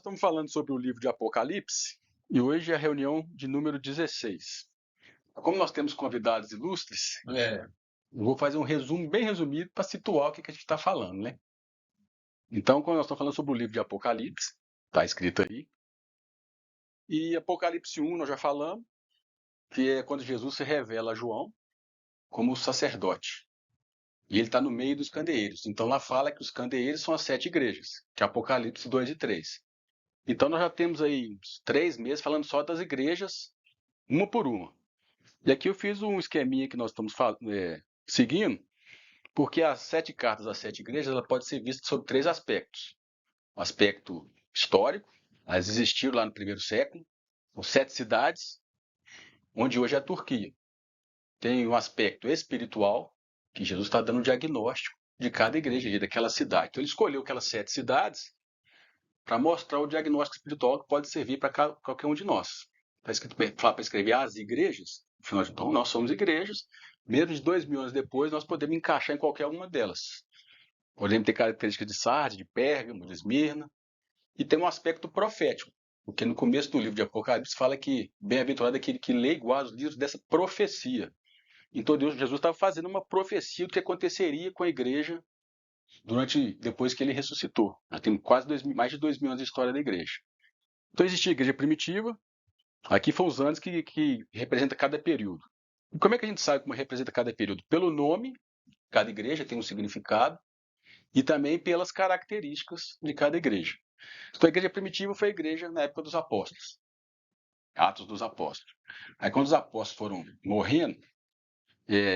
estamos falando sobre o livro de Apocalipse e hoje é a reunião de número 16. Como nós temos convidados ilustres, eu vou fazer um resumo bem resumido para situar o que a gente está falando, né? Então, quando nós estamos falando sobre o livro de Apocalipse, está escrito aí, e Apocalipse 1 nós já falamos, que é quando Jesus se revela a João como sacerdote. E ele está no meio dos candeeiros. Então lá fala que os candeeiros são as 7 igrejas, que é Apocalipse 2 e 3. Então nós já temos aí uns 3 meses falando só das igrejas, uma por uma. E aqui eu fiz um esqueminha que nós estamos seguindo, porque as 7 cartas das 7 igrejas ela pode ser vista sob 3 aspectos. O aspecto histórico, elas existiram lá no primeiro século, com 7 cidades, onde hoje é a Turquia. Tem um aspecto espiritual, que Jesus está dando um diagnóstico de cada igreja, daquela cidade. Então ele escolheu aquelas 7 cidades para mostrar o diagnóstico espiritual que pode servir para qualquer um de nós. Está escrito para escrever as igrejas, afinal de contas, nós somos igrejas, mesmo de 2000 anos depois, nós podemos encaixar em qualquer uma delas. Podemos ter características de Sardes, de Pérgamo, de Esmirna, e tem um aspecto profético, porque no começo do livro de Apocalipse fala que bem-aventurado é aquele que lê igual os livros dessa profecia. Então Jesus estava fazendo uma profecia do que aconteceria com a igreja depois que ele ressuscitou. Nós temos mais de 2000 anos de história da igreja. Então existia a igreja primitiva, aqui foram os anos que representa cada período. E como é que a gente sabe como representa cada período? Pelo nome, cada igreja tem um significado, e também pelas características de cada igreja. Então a igreja primitiva foi a igreja na época dos apóstolos, Atos dos Apóstolos. Aí quando os apóstolos foram morrendo,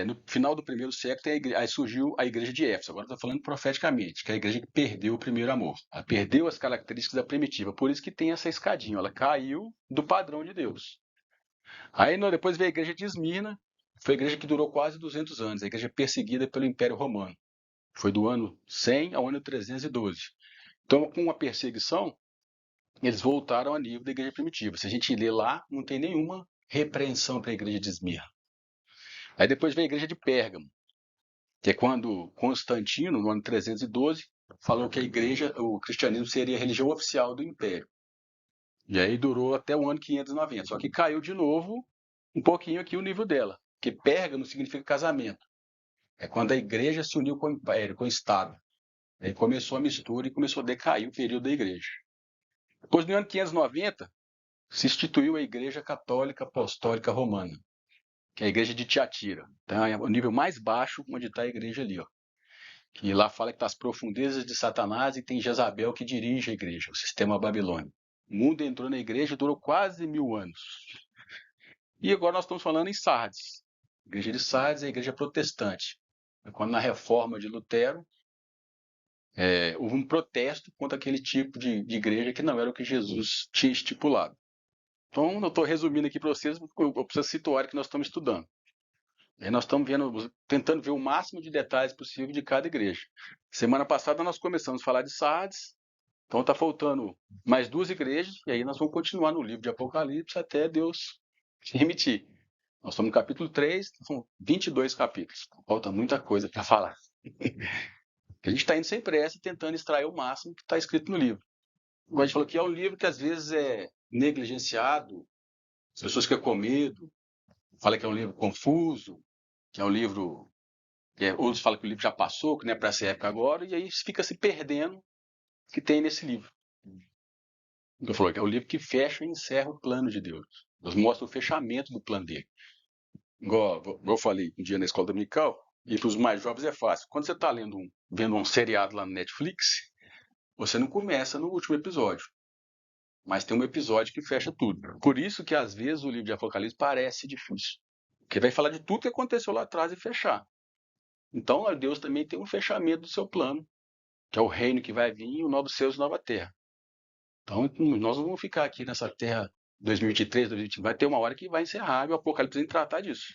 no final do primeiro século, aí surgiu a igreja de Éfeso. Agora estou falando profeticamente, que é a igreja que perdeu o primeiro amor. Ela perdeu as características da primitiva, por isso que tem essa escadinha. Ela caiu do padrão de Deus. Aí depois veio a igreja de Esmirna, foi a igreja que durou quase 200 anos, a igreja perseguida pelo Império Romano. Foi do ano 100 ao ano 312. Então, com a perseguição, eles voltaram a nível da igreja primitiva. Se a gente ler lá, não tem nenhuma repreensão para a igreja de Esmirna. Aí depois veio a igreja de Pérgamo, que é quando Constantino, no ano 312, falou que o cristianismo seria a religião oficial do império. E aí durou até o ano 590, só que caiu de novo um pouquinho aqui o nível dela, porque Pérgamo significa casamento. É quando a igreja se uniu com o império, com o Estado. Aí começou a mistura e começou a decair o período da igreja. Depois, no ano 590, se instituiu a Igreja Católica Apostólica Romana, que é a igreja de Tiatira. Então, é o nível mais baixo onde está a igreja ali, ó. Que lá fala que está as profundezas de Satanás e tem Jezabel que dirige a igreja, o sistema babilônico. O mundo entrou na igreja e durou quase 1000 anos. E agora nós estamos falando em Sardes. A igreja de Sardes é a igreja protestante. Quando na reforma de Lutero, houve um protesto contra aquele tipo de igreja que não era o que Jesus tinha estipulado. Então, eu estou resumindo aqui para vocês, eu preciso situar o que nós estamos estudando. Aí nós estamos tentando ver o máximo de detalhes possível de cada igreja. Semana passada nós começamos a falar de Sardes, então está faltando mais 2 igrejas, e aí nós vamos continuar no livro de Apocalipse até Deus permitir. Nós estamos no capítulo 3, são 22 capítulos. Falta muita coisa para falar. A gente está indo sem pressa, tentando extrair o máximo que está escrito no livro. Como a gente falou que é um livro que às vezes é negligenciado, as pessoas ficam com medo, falam que é um livro confuso, que é um livro... outros falam que o livro já passou, que não é para essa época agora, e aí fica se perdendo o que tem nesse livro. Eu falei que é o livro que fecha e encerra o plano de Deus. Deus mostra o fechamento do plano dele. Igual eu falei um dia na escola dominical, e para os mais jovens é fácil. Quando você está vendo um seriado lá no Netflix, você não começa no último episódio, mas tem um episódio que fecha tudo. Por isso que às vezes o livro de Apocalipse parece difícil, porque vai falar de tudo que aconteceu lá atrás e fechar. Então Deus também tem um fechamento do seu plano, que é o reino que vai vir e o novo céu e nova terra. Então nós não vamos ficar aqui nessa terra 2023, 2025, vai ter uma hora que vai encerrar e o Apocalipse tem que tratar disso.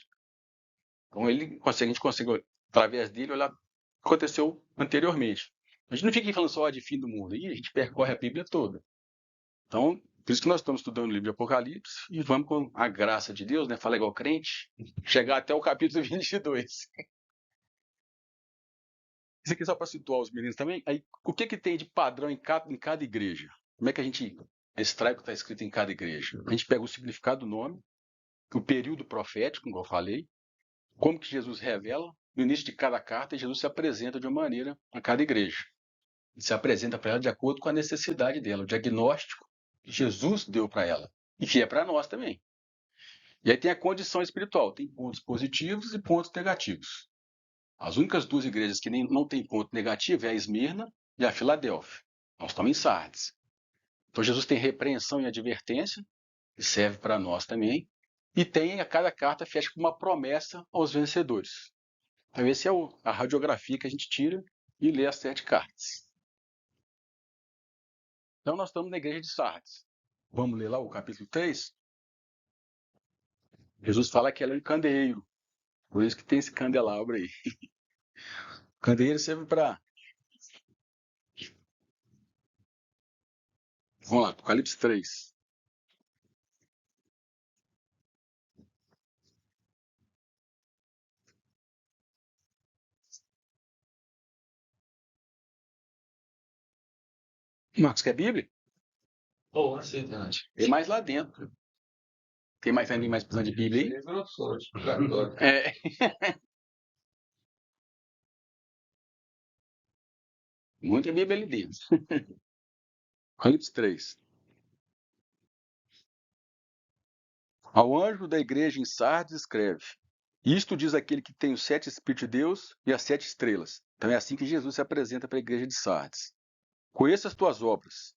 Então a gente consegue, através dele, olhar o que aconteceu anteriormente. A gente não fica aqui falando só de fim do mundo, e a gente percorre a Bíblia toda. Então, por isso que nós estamos estudando o livro de Apocalipse e vamos com a graça de Deus, né? Fala igual crente, chegar até o capítulo 22. Isso aqui só para situar os meninos também. Aí, o que tem de padrão em cada igreja? como é que a gente extrai o que está escrito em cada igreja? A gente pega o significado do nome, o período profético, como eu falei, como que Jesus revela. No início de cada carta, Jesus se apresenta de uma maneira a cada igreja. Ele se apresenta para ela de acordo com a necessidade dela, o diagnóstico que Jesus deu para ela, e que é para nós também. E aí tem a condição espiritual, tem pontos positivos e pontos negativos. As únicas duas igrejas que não tem ponto negativo é a Esmirna e a Filadélfia. Nós estamos em Sardes. Então Jesus tem repreensão e advertência, que serve para nós também, e tem a cada carta fecha com uma promessa aos vencedores. Então essa é a radiografia que a gente tira e lê as 7 cartas. Então nós estamos na igreja de Sardes. Vamos ler lá o capítulo 3? Jesus fala que ela é um candeeiro, por isso que tem esse candelabro aí. O candeeiro serve para... Vamos lá, Apocalipse 3. Marcos, quer Bíblia? Oh, aceitante. Tem mais lá dentro. Tem mais alguém mais precisando de Bíblia aí? É. Muita Bíblia ali dentro. Apocalipse 3. Ao anjo da igreja em Sardes escreve: Isto diz aquele que tem os 7 Espíritos de Deus e as 7 estrelas. Então é assim que Jesus se apresenta para a igreja de Sardes. Conheço as tuas obras.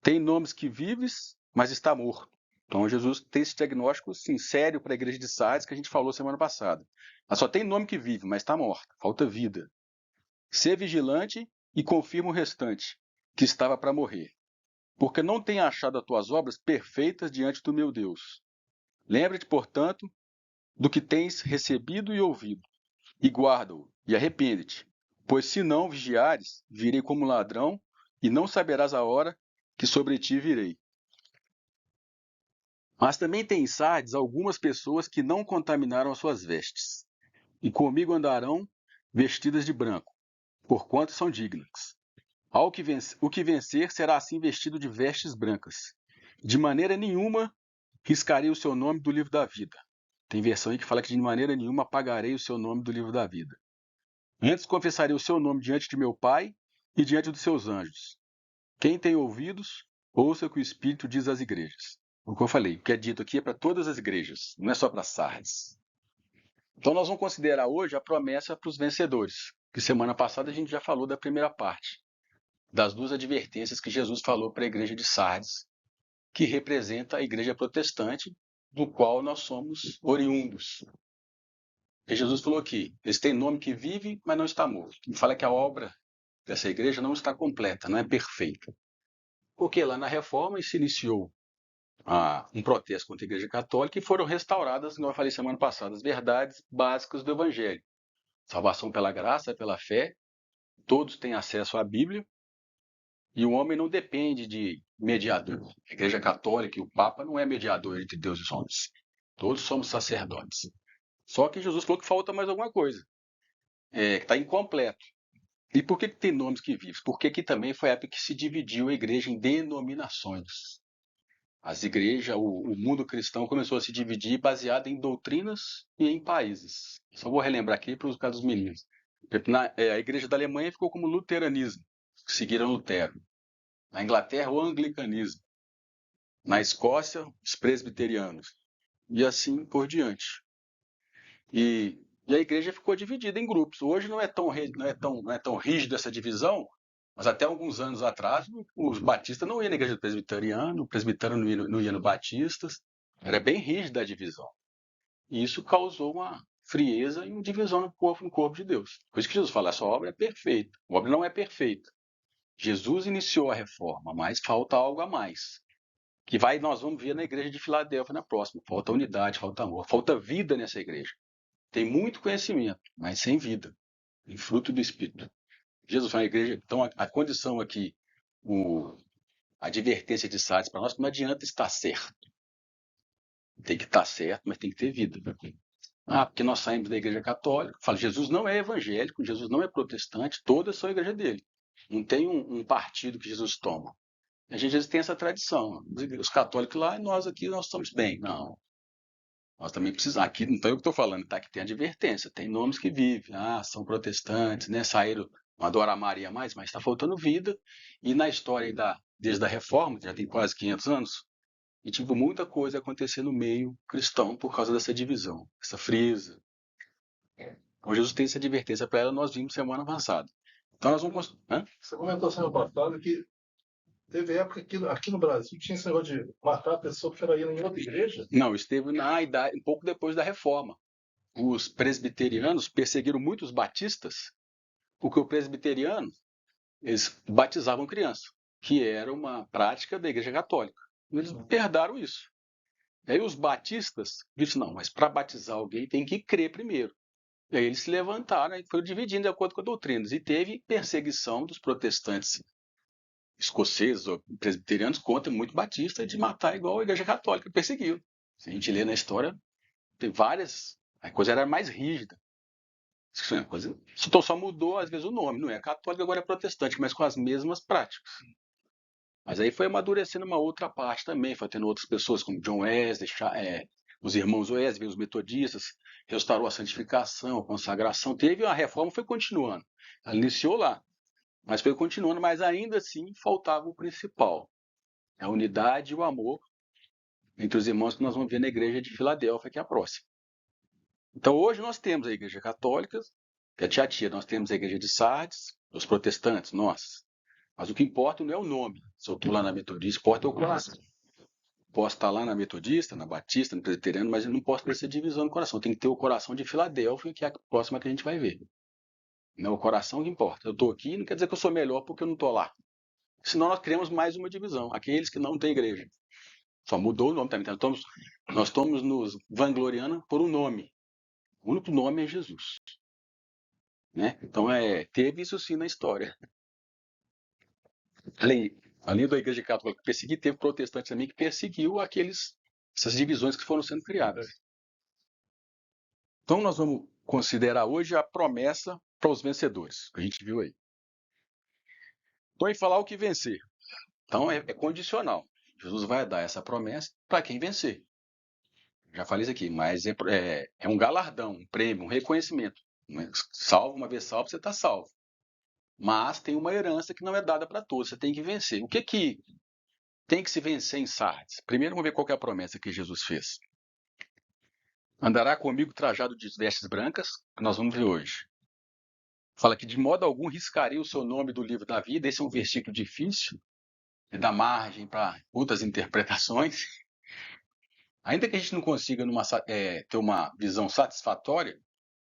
Tem nomes que vives, mas está morto. Então Jesus tem esse diagnóstico sim, sério para a igreja de Sardes que a gente falou semana passada. Ela só tem nome que vive, mas está morta. Falta vida. Ser vigilante e confirma o restante, que estava para morrer. Porque não tenho achado as tuas obras perfeitas diante do meu Deus. Lembra-te, portanto, do que tens recebido e ouvido, e guarda-o, e arrepende-te. Pois se não vigiares, virei como ladrão, e não saberás a hora que sobre ti virei. Mas também tem em Sardes algumas pessoas que não contaminaram as suas vestes, e comigo andarão vestidas de branco, porquanto são dignas. O que vencer será assim vestido de vestes brancas. De maneira nenhuma riscarei o seu nome do livro da vida. Tem versão aí que fala que de maneira nenhuma apagarei o seu nome do livro da vida. Antes confessarei o seu nome diante de meu Pai e diante dos seus anjos. Quem tem ouvidos, ouça o que o Espírito diz às igrejas. O que eu falei, o que é dito aqui é para todas as igrejas, não é só para Sardes. Então nós vamos considerar hoje a promessa para os vencedores, que semana passada a gente já falou da primeira parte, das 2 advertências que Jesus falou para a igreja de Sardes, que representa a igreja protestante, do qual nós somos oriundos. E Jesus falou aqui, eles têm nome que vive, mas não está morto. E fala que a obra dessa igreja não está completa, não é perfeita. Porque lá na Reforma se iniciou um protesto contra a Igreja Católica e foram restauradas, como eu falei semana passada, as verdades básicas do Evangelho. Salvação pela graça, pela fé, todos têm acesso à Bíblia e o homem não depende de mediador. A Igreja Católica e o Papa não é mediador entre Deus e os homens. Todos somos sacerdotes. Só que Jesus falou que falta mais alguma coisa, que está incompleto. E por que tem nomes que vivem? Porque aqui também foi a época que se dividiu a igreja em denominações. As igrejas, o mundo cristão começou a se dividir baseado em doutrinas e em países. Só vou relembrar aqui para os casos dos meninos. A igreja da Alemanha ficou como luteranismo, que seguiram Lutero. Na Inglaterra, o anglicanismo. Na Escócia, os presbiterianos. E assim por diante. E a igreja ficou dividida em grupos. Hoje não é tão rígido essa divisão, mas até alguns anos atrás, os batistas não iam na igreja do presbiteriano, o presbiteriano não ia no batistas. Era bem rígida a divisão. E isso causou uma frieza e uma divisão no corpo de Deus. Por isso que Jesus fala, essa obra é perfeita. A obra não é perfeita. Jesus iniciou a reforma, mas falta algo a mais. Nós vamos ver na igreja de Filadélfia na próxima. Falta unidade, falta amor, falta vida nessa igreja. Tem muito conhecimento, mas sem vida, em fruto do Espírito. Jesus foi uma igreja, então a condição aqui, a advertência de Sardes para nós, não adianta estar certo. Tem que estar certo, mas tem que ter vida. Porque nós saímos da igreja católica, fala, Jesus não é evangélico, Jesus não é protestante, todas são a igreja dele. Não tem um partido que Jesus toma. A gente às vezes tem essa tradição. Os católicos lá e nós aqui, nós estamos bem. Não. Nós também precisamos. Aqui não estou eu que estou falando, tá? Aqui tem advertência. Tem nomes que vivem. Ah, são protestantes, né? Saíram, não adoram a Maria mais, mas está faltando vida. E na história aí desde a Reforma, que já tem quase 500 anos, e tive muita coisa acontecer no meio cristão por causa dessa divisão, essa frisa. Então Jesus tem essa advertência para ela, nós vimos semana passada. Então nós vamos. Hã? Você comentou semana passada que teve época que aqui no Brasil tinha esse negócio de matar a pessoa porque ela ia em outra igreja. Não, esteve na idade, um pouco depois da Reforma. Os presbiterianos perseguiram muito os batistas, porque o presbiteriano, eles batizavam criança, que era uma prática da Igreja Católica. Eles herdaram isso. E aí os batistas disseram, não, mas para batizar alguém tem que crer primeiro. E aí eles se levantaram e foram dividindo de acordo com a doutrina. E teve perseguição dos protestantes escoceses ou presbiterianos contra muito batista de matar igual a Igreja Católica perseguiu. Se a gente lê na história, tem várias. A coisa era mais rígida. Então só mudou, às vezes, o nome. Não é católico, agora é protestante, mas com as mesmas práticas. Mas aí foi amadurecendo uma outra parte também. Foi tendo outras pessoas, como John Wesley, os irmãos Wesley, os metodistas, restaurou a santificação, a consagração. Teve uma reforma, foi continuando. Ela iniciou lá, mas foi continuando, mas ainda assim faltava o principal. A unidade e o amor entre os irmãos que nós vamos ver na igreja de Filadélfia, que é a próxima. Então hoje nós temos a igreja católica, que é a tia, nós temos a igreja de Sardes, os protestantes, nós. Mas o que importa não é o nome. Se eu estou lá na metodista, importa é o coração. Posso estar lá na metodista, na batista, no presbiteriano, mas eu não posso ter essa divisão no coração. Tem que ter o coração de Filadélfia, que é a próxima que a gente vai ver. Não é o coração que importa. Eu estou aqui, não quer dizer que eu sou melhor porque eu não estou lá. Senão nós criamos mais uma divisão. Aqueles que não têm igreja. Só mudou o nome também. Então, nós estamos nos vangloriando por um nome. O único nome é Jesus. Né? Então, teve isso sim na história. Além da igreja católica que perseguiu, teve protestantes também que perseguiu essas divisões que foram sendo criadas. Então, nós vamos considerar hoje a promessa para os vencedores, que a gente viu aí. Então, em falar o que vencer. Então, é condicional. Jesus vai dar essa promessa para quem vencer. Já falei isso aqui, mas é um galardão, um prêmio, um reconhecimento. Salvo, uma vez salvo, você está salvo. Mas tem uma herança que não é dada para todos, você tem que vencer. O que tem que se vencer em Sardes? Primeiro vamos ver qual é a promessa que Jesus fez. Andará comigo trajado de vestes brancas, que nós vamos ver hoje. Fala que de modo algum riscarei o seu nome do livro da vida. Esse é um versículo difícil, dá margem para outras interpretações. Ainda que a gente não consiga ter uma visão satisfatória,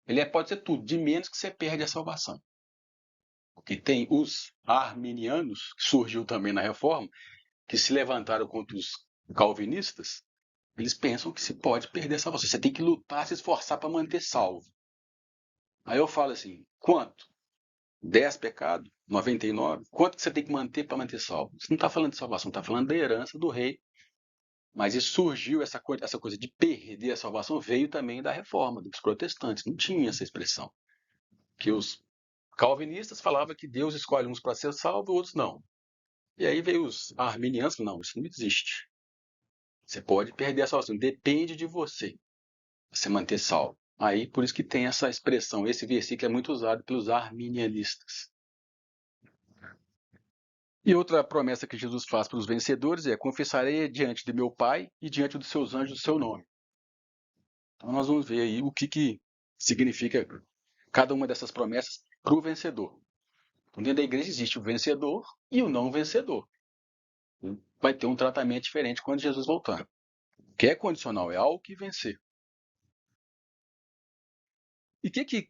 ele pode ser tudo, de menos que você perde a salvação. Porque tem os arminianos, que surgiu também na Reforma, que se levantaram contra os calvinistas. Eles pensam que se pode perder a salvação. Você tem que lutar, se esforçar para manter salvo. Aí eu falo assim, quanto? 10 pecados? 99? Quanto que você tem que manter para manter salvo? Você não está falando de salvação, está falando da herança do rei. Mas isso surgiu, essa coisa de perder a salvação, veio também da reforma, dos protestantes. Não tinha essa expressão. Que os calvinistas falavam que Deus escolhe uns para ser salvo, outros não. E aí veio os arminianos, não, isso não existe. Você pode perder a salvação, depende de você manter salvo. Aí, por isso que tem essa expressão, esse versículo é muito usado pelos arminianistas. E outra promessa que Jesus faz para os vencedores é: confessarei diante de meu Pai e diante dos seus anjos o seu nome. Então nós vamos ver aí o que significa cada uma dessas promessas para o vencedor. Então, dentro da igreja existe o vencedor e o não vencedor. Vai ter um tratamento diferente quando Jesus voltar. Que é condicional, é algo que vencer. E o que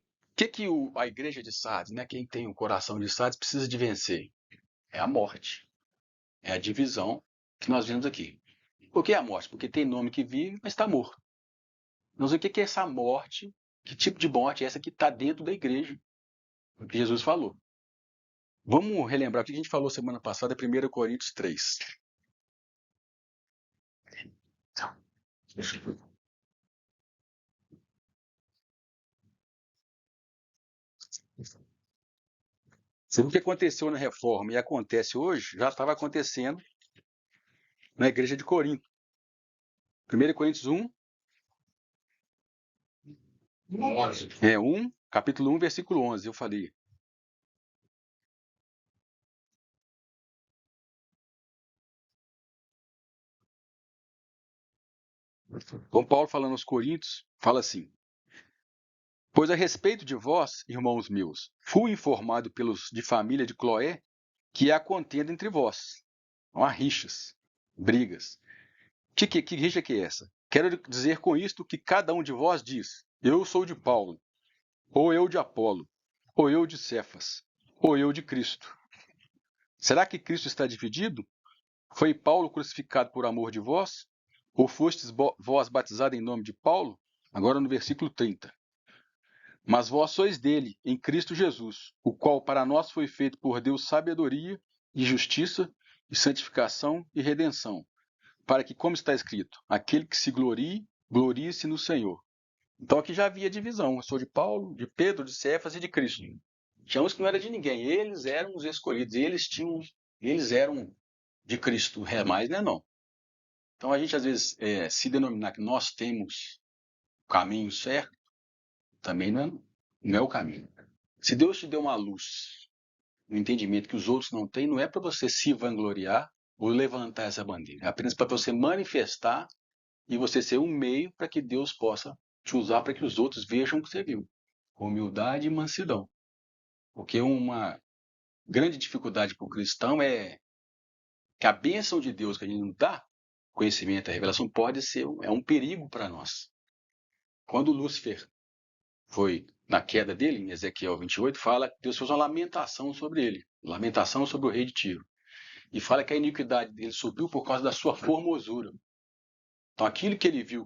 a igreja de Sardes, né, quem tem o coração de Sardes, precisa de vencer? É a morte. É a divisão que nós vimos aqui. Por que a morte? Porque tem nome que vive, mas está morto. Nós vemos o que é essa morte, que tipo de morte é essa que está dentro da igreja, o que Jesus falou. Vamos relembrar o que a gente falou semana passada, 1 Coríntios 3. O que aconteceu na reforma e acontece hoje, já estava acontecendo na igreja de Corinto. 1 Coríntios 1, 11. Capítulo 1, versículo 11, eu falei. Então, Paulo falando aos Coríntios, fala assim: pois a respeito de vós, irmãos meus, fui informado pelos de família de Cloé que há contenda entre vós. Não há rixas, brigas. Que rixa que é essa? Quero dizer com isto que cada um de vós diz: eu sou de Paulo, ou eu de Apolo, ou eu de Cefas, ou eu de Cristo. Será que Cristo está dividido? Foi Paulo crucificado por amor de vós? Ou fostes vós batizados em nome de Paulo? Agora no versículo 30. Mas vós sois dele, em Cristo Jesus, o qual para nós foi feito por Deus sabedoria e justiça e santificação e redenção, para que, como está escrito, aquele que se glorie, glorie-se no Senhor. Então aqui já havia divisão. Eu sou de Paulo, de Pedro, de Cefas e de Cristo. Tinha uns que não era de ninguém. Eles eram os escolhidos. Eles eram de Cristo. Mais não é não. Então a gente às vezes se denominar que nós temos o caminho certo, também não é o caminho. Se Deus te deu uma luz, um entendimento que os outros não têm, não é para você se vangloriar ou levantar essa bandeira. É apenas para você manifestar e você ser um meio para que Deus possa te usar para que os outros vejam o que você viu. Humildade e mansidão. Porque uma grande dificuldade para o cristão é que a bênção de Deus que a gente não dá, conhecimento, a revelação, pode ser um perigo para nós. Quando Lúcifer foi na queda dele, em Ezequiel 28, fala que Deus fez uma lamentação sobre ele, lamentação sobre o rei de Tiro. E fala que a iniquidade dele subiu por causa da sua formosura. Então aquilo que ele viu,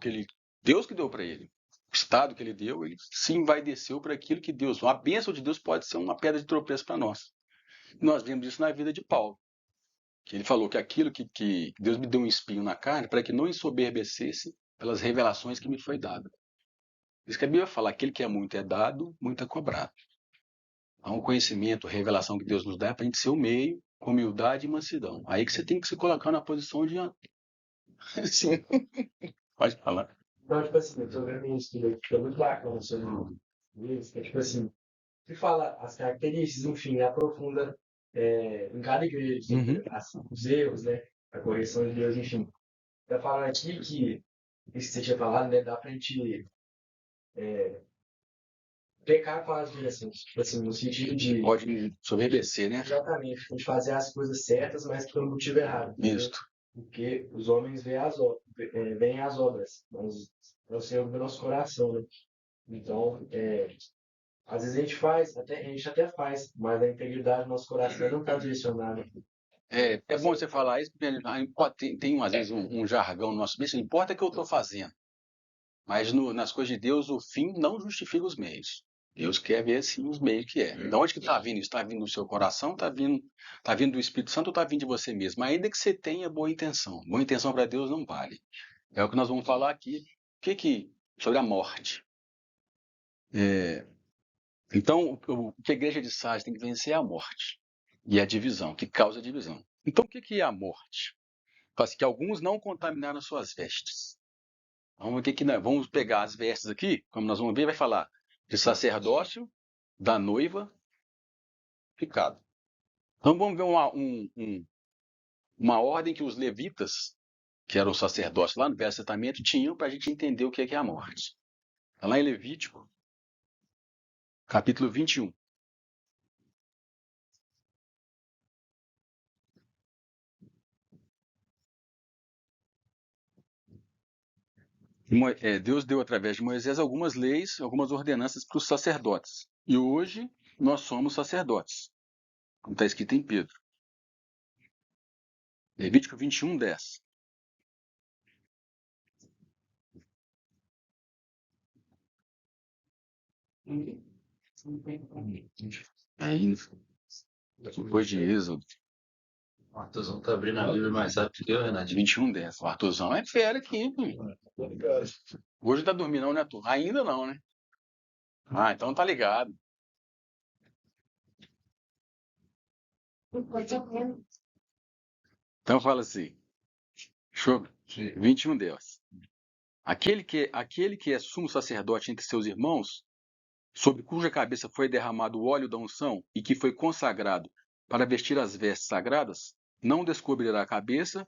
Deus que deu para ele, o estado que ele deu, ele se envaideceu para aquilo que Deus... A bênção de Deus pode ser uma pedra de tropeço para nós. Nós vemos isso na vida de Paulo. Que ele falou que aquilo que Deus me deu um espinho na carne para que não ensoberbecesse pelas revelações que me foi dado. Isso que a Bíblia fala, aquele que é muito dado, muito é cobrado. Há um conhecimento, revelação que Deus nos dá para a gente ser o meio, com humildade e mansidão. Aí que você tem que se colocar na posição de... Sim. Pode falar. Então, tipo assim, eu tô vendo um estudo aqui que é muito bacana sobre isso, que é tipo assim, que fala as características, enfim, aprofunda em cada igreja, sobre os erros, né, a correção de Deus, enfim. Tá falando aqui que, isso que você tinha falado, né, dá pra gente pecar com as direções, tipo assim, no sentido de... Pode soberbecer, né? Exatamente, de fazer as coisas certas, mas pelo motivo errado. Isso. Porque os homens veem as obras, mas é o Senhor do nosso coração, né? Então, às vezes a gente até faz, mas a integridade do nosso coração não está direcionada. É bom você falar isso, porque tem às vezes um jargão no nosso meio, não importa o que eu estou fazendo, mas nas coisas de Deus o fim não justifica os meios. Deus quer ver sim os meios que é. De onde que está vindo isso? Está vindo do seu coração, está vindo do Espírito Santo ou está vindo de você mesmo? Ainda que você tenha boa intenção. Boa intenção para Deus não vale. É o que nós vamos falar aqui. Sobre a morte. Então, o que a igreja de Sardes tem que vencer é a morte. E a divisão, que causa a divisão. Então, o que é a morte? Fala assim, que alguns não contaminaram suas vestes. Vamos pegar as vestes aqui, como nós vamos ver, vai falar de sacerdócio, da noiva, pecado. Então vamos ver uma ordem que os levitas, que eram os sacerdócios lá no Velho Testamento, tinham para a gente entender o que é a morte. Está lá em Levítico, capítulo 21. Deus deu através de Moisés algumas leis, algumas ordenanças para os sacerdotes. E hoje nós somos sacerdotes, como está escrito em Pedro. Levítico 21, 10. Aí, depois de Êxodo. O Arthurzão tá abrindo a Bíblia mais rápido que eu, Renato. 21, 10. O Arthurzão é fera aqui. Hoje tá dormindo não, né, Arthur? Ainda não, né? Ah, então tá ligado. Então fala assim. Sim. 21 delas. Aquele que é sumo sacerdote entre seus irmãos, sobre cuja cabeça foi derramado o óleo da unção e que foi consagrado para vestir as vestes sagradas, não descobrirá a cabeça,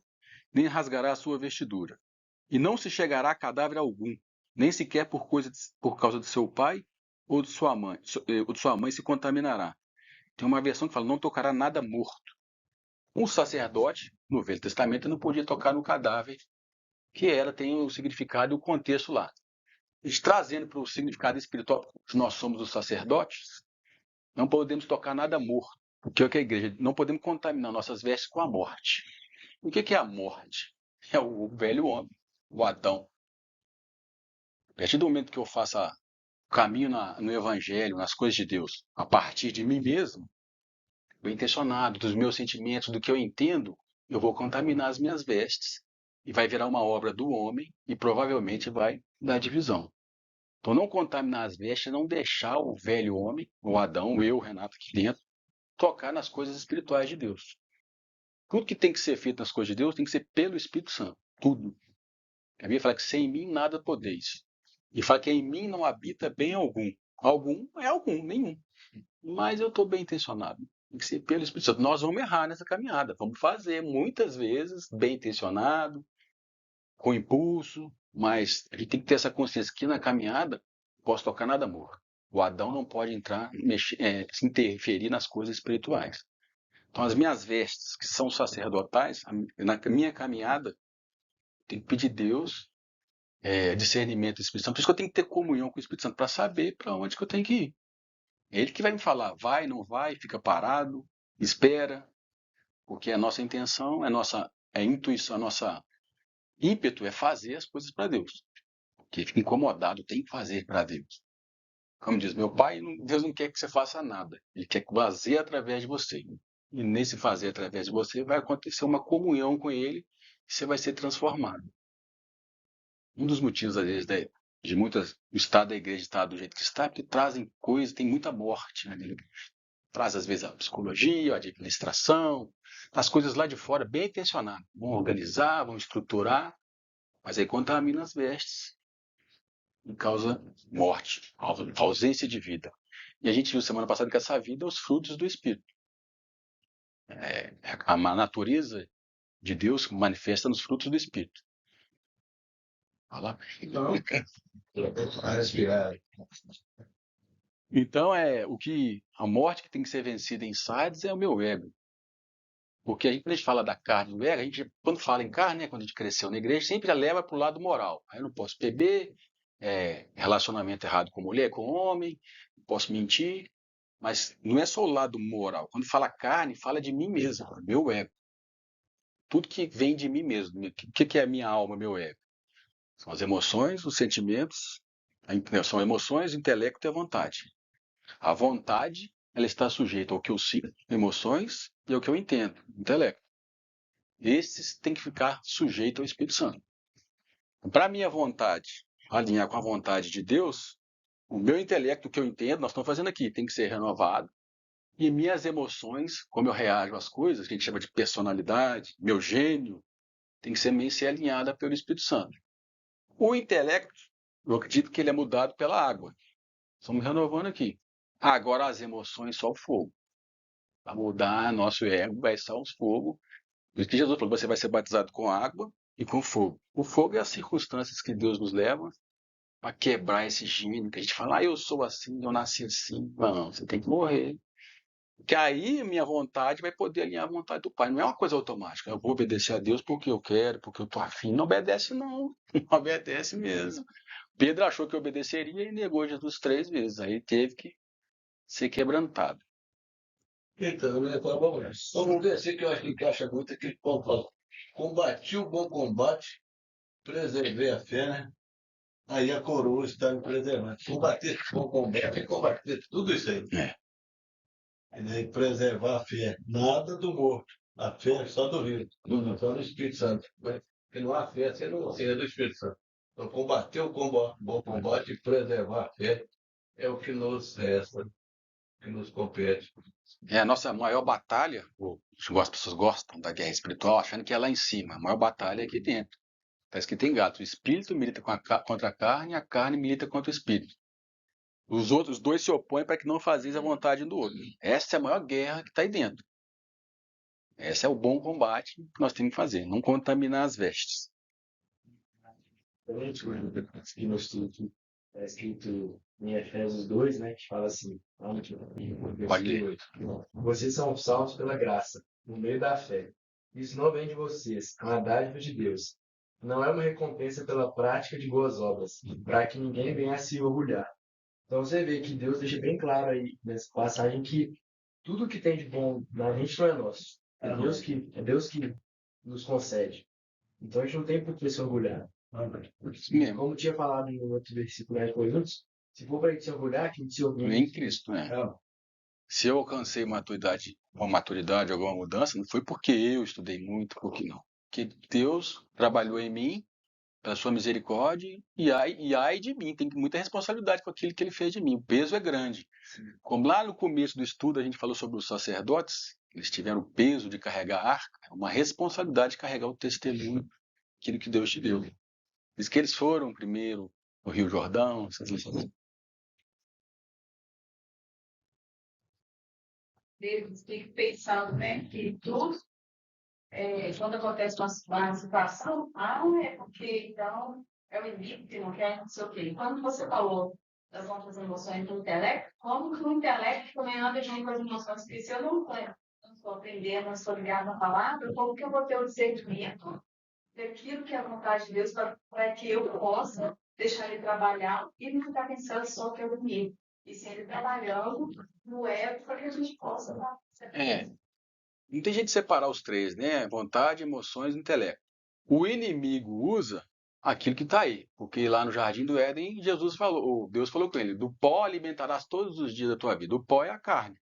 nem rasgará a sua vestidura. E não se chegará a cadáver algum, nem sequer por causa de seu pai ou de sua mãe se contaminará. Tem uma versão que fala, não tocará nada morto. Um sacerdote, no Velho Testamento, não podia tocar no cadáver, que tem o significado e o contexto lá. E trazendo para o significado espiritual, nós somos os sacerdotes, não podemos tocar nada morto. Porque é o que a igreja, não podemos contaminar nossas vestes com a morte. O que é a morte? É o velho homem, o Adão. A partir do momento que eu faço o caminho no Evangelho, nas coisas de Deus, a partir de mim mesmo, bem intencionado, dos meus sentimentos, do que eu entendo, eu vou contaminar as minhas vestes e vai virar uma obra do homem e provavelmente vai dar divisão. Então, não contaminar as vestes é não deixar o velho homem, o Adão, eu, Renato, aqui dentro, tocar nas coisas espirituais de Deus. Tudo que tem que ser feito nas coisas de Deus tem que ser pelo Espírito Santo. Tudo. A Bíblia fala que sem mim nada podeis. E fala que em mim não habita bem algum. Algum é algum, nenhum. Mas eu estou bem intencionado. Tem que ser pelo Espírito Santo. Nós vamos errar nessa caminhada. Vamos fazer muitas vezes bem intencionado, com impulso, mas a gente tem que ter essa consciência que na caminhada não posso tocar nada morto. O Adão não pode entrar, se interferir nas coisas espirituais. Então, as minhas vestes, que são sacerdotais, na minha caminhada, tem que pedir a Deus discernimento do Espírito Santo. Por isso que eu tenho que ter comunhão com o Espírito Santo para saber para onde que eu tenho que ir. É ele que vai me falar, vai, não vai, fica parado, espera, porque a nossa intenção, a nossa intuição, a nossa ímpeto é fazer as coisas para Deus. Porque fica incomodado, tem que fazer para Deus. Como diz meu pai, Deus não quer que você faça nada, ele quer fazer através de você. E nesse fazer através de você vai acontecer uma comunhão com ele e você vai ser transformado. Um dos motivos, às vezes, de muitas, o estado da igreja estar do jeito que está, é porque trazem coisas, tem muita morte na igreja. Traz, às vezes, a psicologia, a administração, as coisas lá de fora, bem intencionadas. Vão organizar, vão estruturar, mas aí contamina as vestes e causa morte, ausência de vida. E a gente viu semana passada que essa vida é os frutos do Espírito. A natureza de Deus manifesta nos frutos do Espírito. Fala. Então, a morte que tem que ser vencida em Sardes é o meu ego. Porque quando a gente fala da carne e do ego, a gente, quando fala em carne, quando a gente cresceu na igreja, sempre leva para o lado moral. Aí eu não posso beber, relacionamento errado com mulher, com homem, não posso mentir. Mas não é só o lado moral. Quando fala carne, fala de mim mesmo, meu ego. Tudo que vem de mim mesmo. O que é a minha alma, meu ego? São as emoções, os sentimentos. São emoções, o intelecto e a vontade. A vontade, ela está sujeita ao que eu sinto, emoções, e ao que eu entendo, intelecto. Esses têm que ficar sujeitos ao Espírito Santo. Para a minha vontade alinhar com a vontade de Deus, o meu intelecto, o que eu entendo, nós estamos fazendo aqui, tem que ser renovado. E minhas emoções, como eu reajo às coisas, que a gente chama de personalidade, meu gênio, tem que ser alinhada pelo Espírito Santo. O intelecto, eu acredito que ele é mudado pela água. Estamos renovando aqui. Agora as emoções, só o fogo. Para mudar nosso ego, vai só os fogo. Por isso que Jesus falou, você vai ser batizado com água e com fogo. O fogo é as circunstâncias que Deus nos leva para quebrar esse gênio, que a gente fala, eu sou assim, eu nasci assim. Não, você tem que morrer. Que aí minha vontade vai poder alinhar a vontade do Pai. Não é uma coisa automática. Eu vou obedecer a Deus porque eu quero, porque eu estou afim. Não obedece, não. Não obedece mesmo. Pedro achou que obedeceria e negou Jesus 3 vezes. Aí teve que ser quebrantado. Então, né, vamos descer que eu acho que encaixa muito aquele ponto. Fala, combati o bom combate, preservei a fé, né? Aí a coroa está me preservando. Combater o bom combate é combater tudo isso aí. E daí preservar a fé. Nada do morto. A fé é só do vivo. Só do Espírito Santo. Porque não há fé, você não é do Espírito Santo. Então, combater o bom combate e preservar a fé é o que nos resta. que nos compete. É a nossa maior batalha. As pessoas gostam da guerra espiritual, achando que é lá em cima. A maior batalha é aqui dentro. Está escrito em Gálatas: o espírito milita contra a carne milita contra o espírito. Os dois se opõem para que não fazeis a vontade um do outro. Essa é a maior guerra que está aí dentro. Esse é o bom combate que nós temos que fazer, não contaminar as vestes. Também, aqui no estudo, está escrito em Efésios 2, né, que fala assim, Pode ler. 8, vocês são salvos pela graça, no meio da fé. Isso não vem de vocês, é uma dádiva de Deus. Não é uma recompensa pela prática de boas obras, para que ninguém venha a se orgulhar. Então você vê que Deus deixa bem claro aí nessa passagem que tudo que tem de bom na gente não é nosso. É Deus que nos concede. Então a gente não tem por que se orgulhar. Isso mesmo. Como tinha falado no outro versículo lá de Coríntios, se for para a gente se orgulhar, que a gente se orgulhe Em Cristo, né? Se eu alcancei uma maturidade, alguma mudança, não foi porque eu estudei muito, porque não. Porque Deus trabalhou em mim, pela sua misericórdia, e ai de mim, tem muita responsabilidade com aquilo que ele fez de mim. O peso é grande. Como lá no começo do estudo a gente falou sobre os sacerdotes, eles tiveram o peso de carregar a arca, é uma responsabilidade de carregar o testemunho, aquilo que Deus te deu. Diz que eles foram primeiro no Rio Jordão, essas lições. Eles ficam pensando, né, que tudo, quando acontece uma situação, é porque então é o inimigo que não quer, não sei o quê. Quando você falou das outras emoções do intelecto, como que o intelecto também anda junto com as emoções? Porque se eu não estou aprendendo, não estou ligado na palavra, como que eu vou ter o discernimento daquilo que é a vontade de Deus para que eu possa deixar ele trabalhar e não ficar pensando só que é o inimigo? E se ele trabalhando no ego para que a gente possa dar certeza. Não tem jeito de separar os três, né? Vontade, emoções e intelecto. O inimigo usa aquilo que está aí. Porque lá no Jardim do Éden, Deus falou com ele: do pó alimentarás todos os dias da tua vida. O pó é a carne.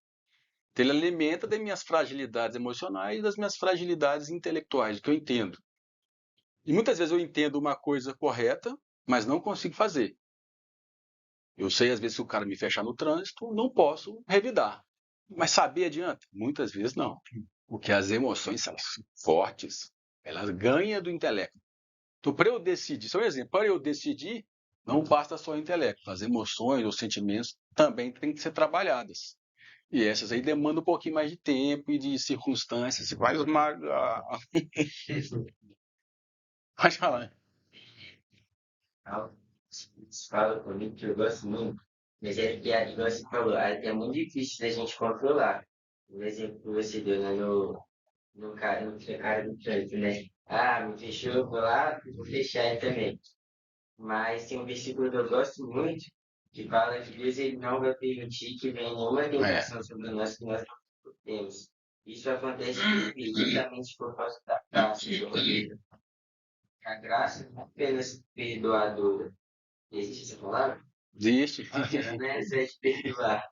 Então, ele alimenta das minhas fragilidades emocionais e das minhas fragilidades intelectuais, que eu entendo. E muitas vezes eu entendo uma coisa correta, mas não consigo fazer. Eu sei, às vezes, se o cara me fechar no trânsito, não posso revidar. Mas saber adianta? Muitas vezes não. Porque as emoções são fortes, elas ganham do intelecto. Então, para eu decidir, só um exemplo, para eu decidir, não basta só o intelecto. As emoções, os sentimentos também têm que ser trabalhadas. E essas aí demandam um pouquinho mais de tempo e de circunstâncias. Vários Pode falar. Fala comigo que eu gosto muito, mas é que, igual você falou, é muito difícil da gente controlar. O exemplo que você deu, né, no cara do trânsito, né? Ah, me fechou, eu vou lá, vou fechar ele também. Mas tem um versículo que eu gosto muito, que fala que Deus ele não vai permitir que venha nenhuma tentação sobre nós que nós não temos. Isso acontece justamente por causa da graça, a graça não é apenas perdoadora. Existe essa palavra? Existe. Não é só de perdoar.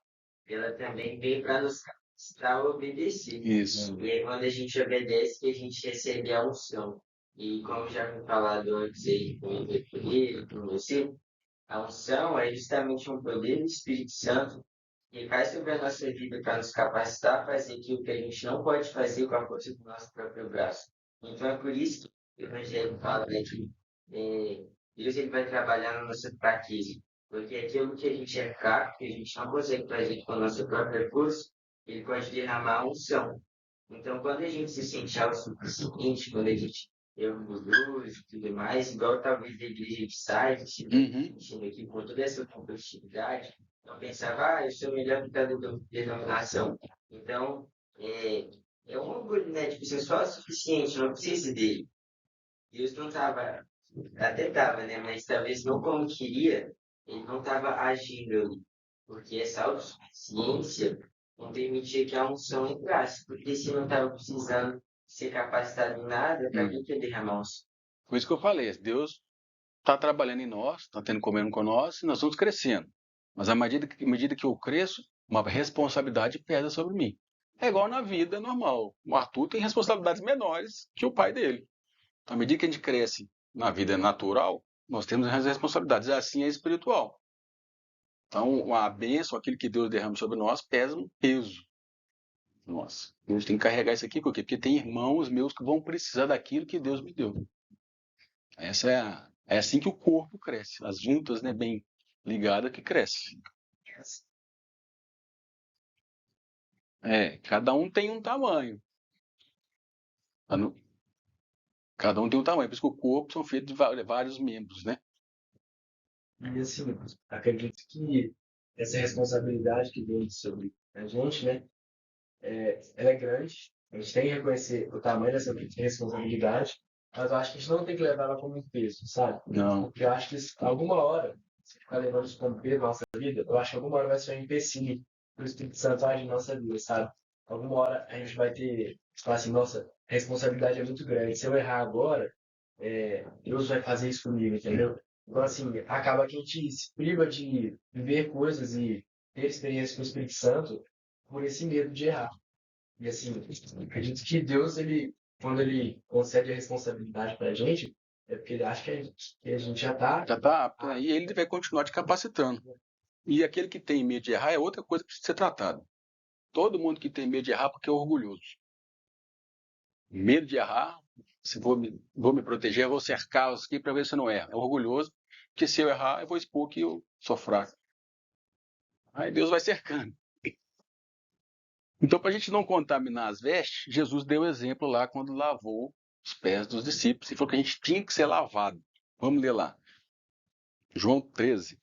Ela também veio para nos capacitar a obedecer. Isso. E aí, quando a gente obedece, que a gente recebe a unção. E como já foi falado antes aí com ele, com você, a unção é justamente um poder do Espírito Santo que cai sobre a nossa vida para nos capacitar a fazer aquilo que a gente não pode fazer com a força do nosso próprio braço. Então é por isso que o Evangelho fala, né, que Deus ele vai trabalhar na nossa fraqueza. Porque aquilo que a gente é fraco, que a gente não consegue fazer com a nossa própria força, ele pode derramar a unção. Então, quando a gente se sente autossuficiente, quando a gente é orgulhoso e tudo mais, igual talvez da igreja a gente sai, sentindo aqui com toda essa competitividade, então pensava, eu sou melhor que cada denominação. Então, é um orgulho, né? Tipo, você só é suficiente, não precisa dele. Deus não estava, até estava, né? Mas talvez não como queria, ele não estava agindo ali. Porque essa autossuficiência não permitia que a unção entrasse. Porque se não estava precisando ser capacitado em nada, para que ia derramar unção? Por isso que eu falei, Deus está trabalhando em nós, está tendo comendo com nós, e nós vamos crescendo. Mas à medida que eu cresço, uma responsabilidade pesa sobre mim. É igual na vida normal. O Arthur tem responsabilidades menores que o pai dele. Então, à medida que a gente cresce na vida natural, nós temos as responsabilidades. Assim é espiritual. Então, a bênção, aquilo que Deus derrama sobre nós, pesa um peso. Nossa, Deus tem que carregar isso aqui, por quê? Porque tem irmãos meus que vão precisar daquilo que Deus me deu. Essa é assim que o corpo cresce. As juntas, né, bem ligadas que cresce. Cada um tem um tamanho. Cada um tem um tamanho, por isso que o corpo são feitos de vários membros, né? E assim, acredito que essa responsabilidade que vem sobre a gente, né, ela é grande. A gente tem que reconhecer o tamanho dessa responsabilidade, mas eu acho que a gente não tem que levar ela como um peso, sabe? Não. Porque eu acho que alguma hora, se ficar levando isso como peso na nossa vida, eu acho que alguma hora vai ser um empecilho para o Espírito Santo agir na nossa vida, sabe? Alguma hora a gente vai ter, falar assim, nossa, a responsabilidade é muito grande. Se eu errar agora, Deus vai fazer isso comigo, entendeu? Então, assim, acaba que a gente se priva de viver coisas e ter experiência com o Espírito Santo por esse medo de errar. E, assim, acredito que Deus, quando ele concede a responsabilidade pra gente, é porque ele acha que a gente já tá. Já está apto, né? E ele vai continuar te capacitando. E aquele que tem medo de errar é outra coisa que precisa ser tratada. Todo mundo que tem medo de errar porque é orgulhoso. Medo de errar, se vou me proteger, eu vou cercar os aqui para ver se eu não erro. É orgulhoso, porque se eu errar, eu vou expor que eu sou fraco. Aí Deus vai cercando. Então, para a gente não contaminar as vestes, Jesus deu exemplo lá quando lavou os pés dos discípulos e falou que a gente tinha que ser lavado. Vamos ler lá. João 13,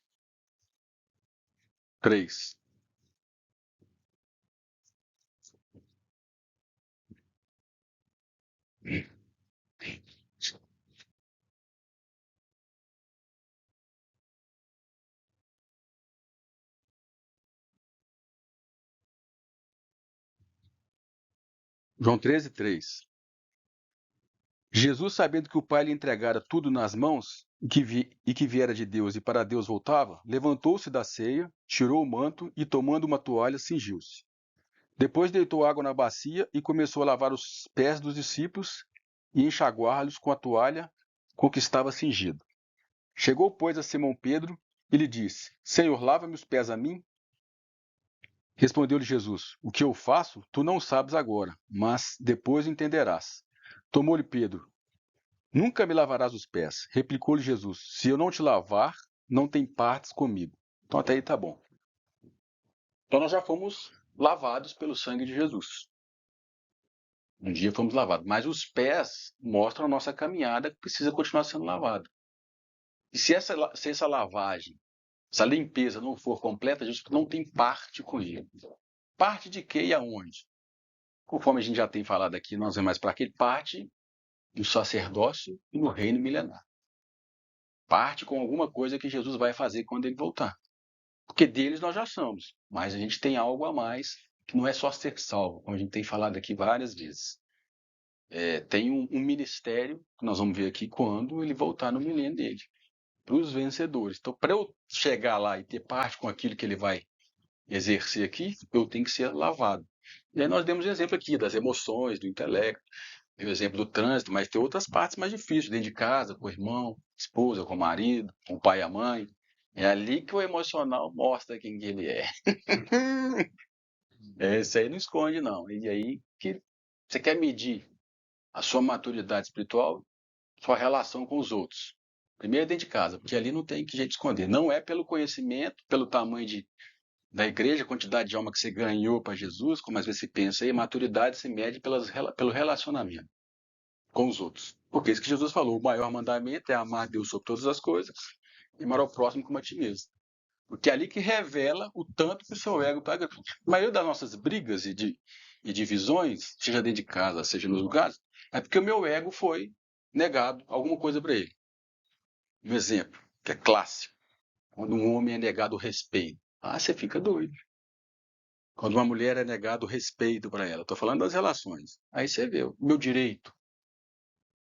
3. João 13, 3. Jesus, sabendo que o Pai lhe entregara tudo nas mãos e que viera de Deus e para Deus voltava, levantou-se da ceia, tirou o manto e, tomando uma toalha, cingiu-se. Depois deitou água na bacia e começou a lavar os pés dos discípulos e enxaguá-los com a toalha com que estava cingido. Chegou, pois, a Simão Pedro e lhe disse: Senhor, lava-me os pés a mim? Respondeu-lhe Jesus: O que eu faço, tu não sabes agora, mas depois entenderás. Tomou-lhe Pedro: Nunca me lavarás os pés. Replicou-lhe Jesus: Se eu não te lavar, não tem partes comigo. Então até aí tá bom. Então nós já fomos lavados pelo sangue de Jesus. Um dia fomos lavados, mas os pés mostram a nossa caminhada que precisa continuar sendo lavada. E se essa lavagem, essa limpeza não for completa, Jesus não tem parte com ele. Parte de quê e aonde? Conforme a gente já tem falado aqui, nós vamos mais para aquele parte no sacerdócio e no reino milenar. Parte com alguma coisa que Jesus vai fazer quando ele voltar. Porque deles nós já somos, mas a gente tem algo a mais que não é só ser salvo, como a gente tem falado aqui várias vezes. Tem um ministério, que nós vamos ver aqui quando ele voltar no milênio dele, para os vencedores. Então, para eu chegar lá e ter parte com aquilo que ele vai exercer aqui, eu tenho que ser lavado. E aí nós demos exemplo aqui das emoções, do intelecto, o exemplo do trânsito, mas tem outras partes mais difíceis, dentro de casa, com o irmão, esposa, com o marido, com o pai e a mãe. É ali que o emocional mostra quem que ele é. Isso aí não esconde, não. E aí que você quer medir a sua maturidade espiritual, sua relação com os outros. Primeiro dentro de casa, porque ali não tem que jeito de esconder. Não é pelo conhecimento, pelo tamanho da igreja, a quantidade de alma que você ganhou para Jesus, como às vezes se pensa aí, maturidade se mede pelo relacionamento com os outros. Porque isso que Jesus falou, o maior mandamento é amar Deus sobre todas as coisas e amar ao próximo como a ti mesmo. Porque é ali que revela o tanto que o seu ego está grande. A maioria das nossas brigas e divisões, seja dentro de casa, seja nos lugares, é porque o meu ego foi negado alguma coisa para ele. Um exemplo, que é clássico. Quando um homem é negado o respeito. Você fica doido. Quando uma mulher é negado o respeito para ela. Estou falando das relações. Aí você vê o meu direito.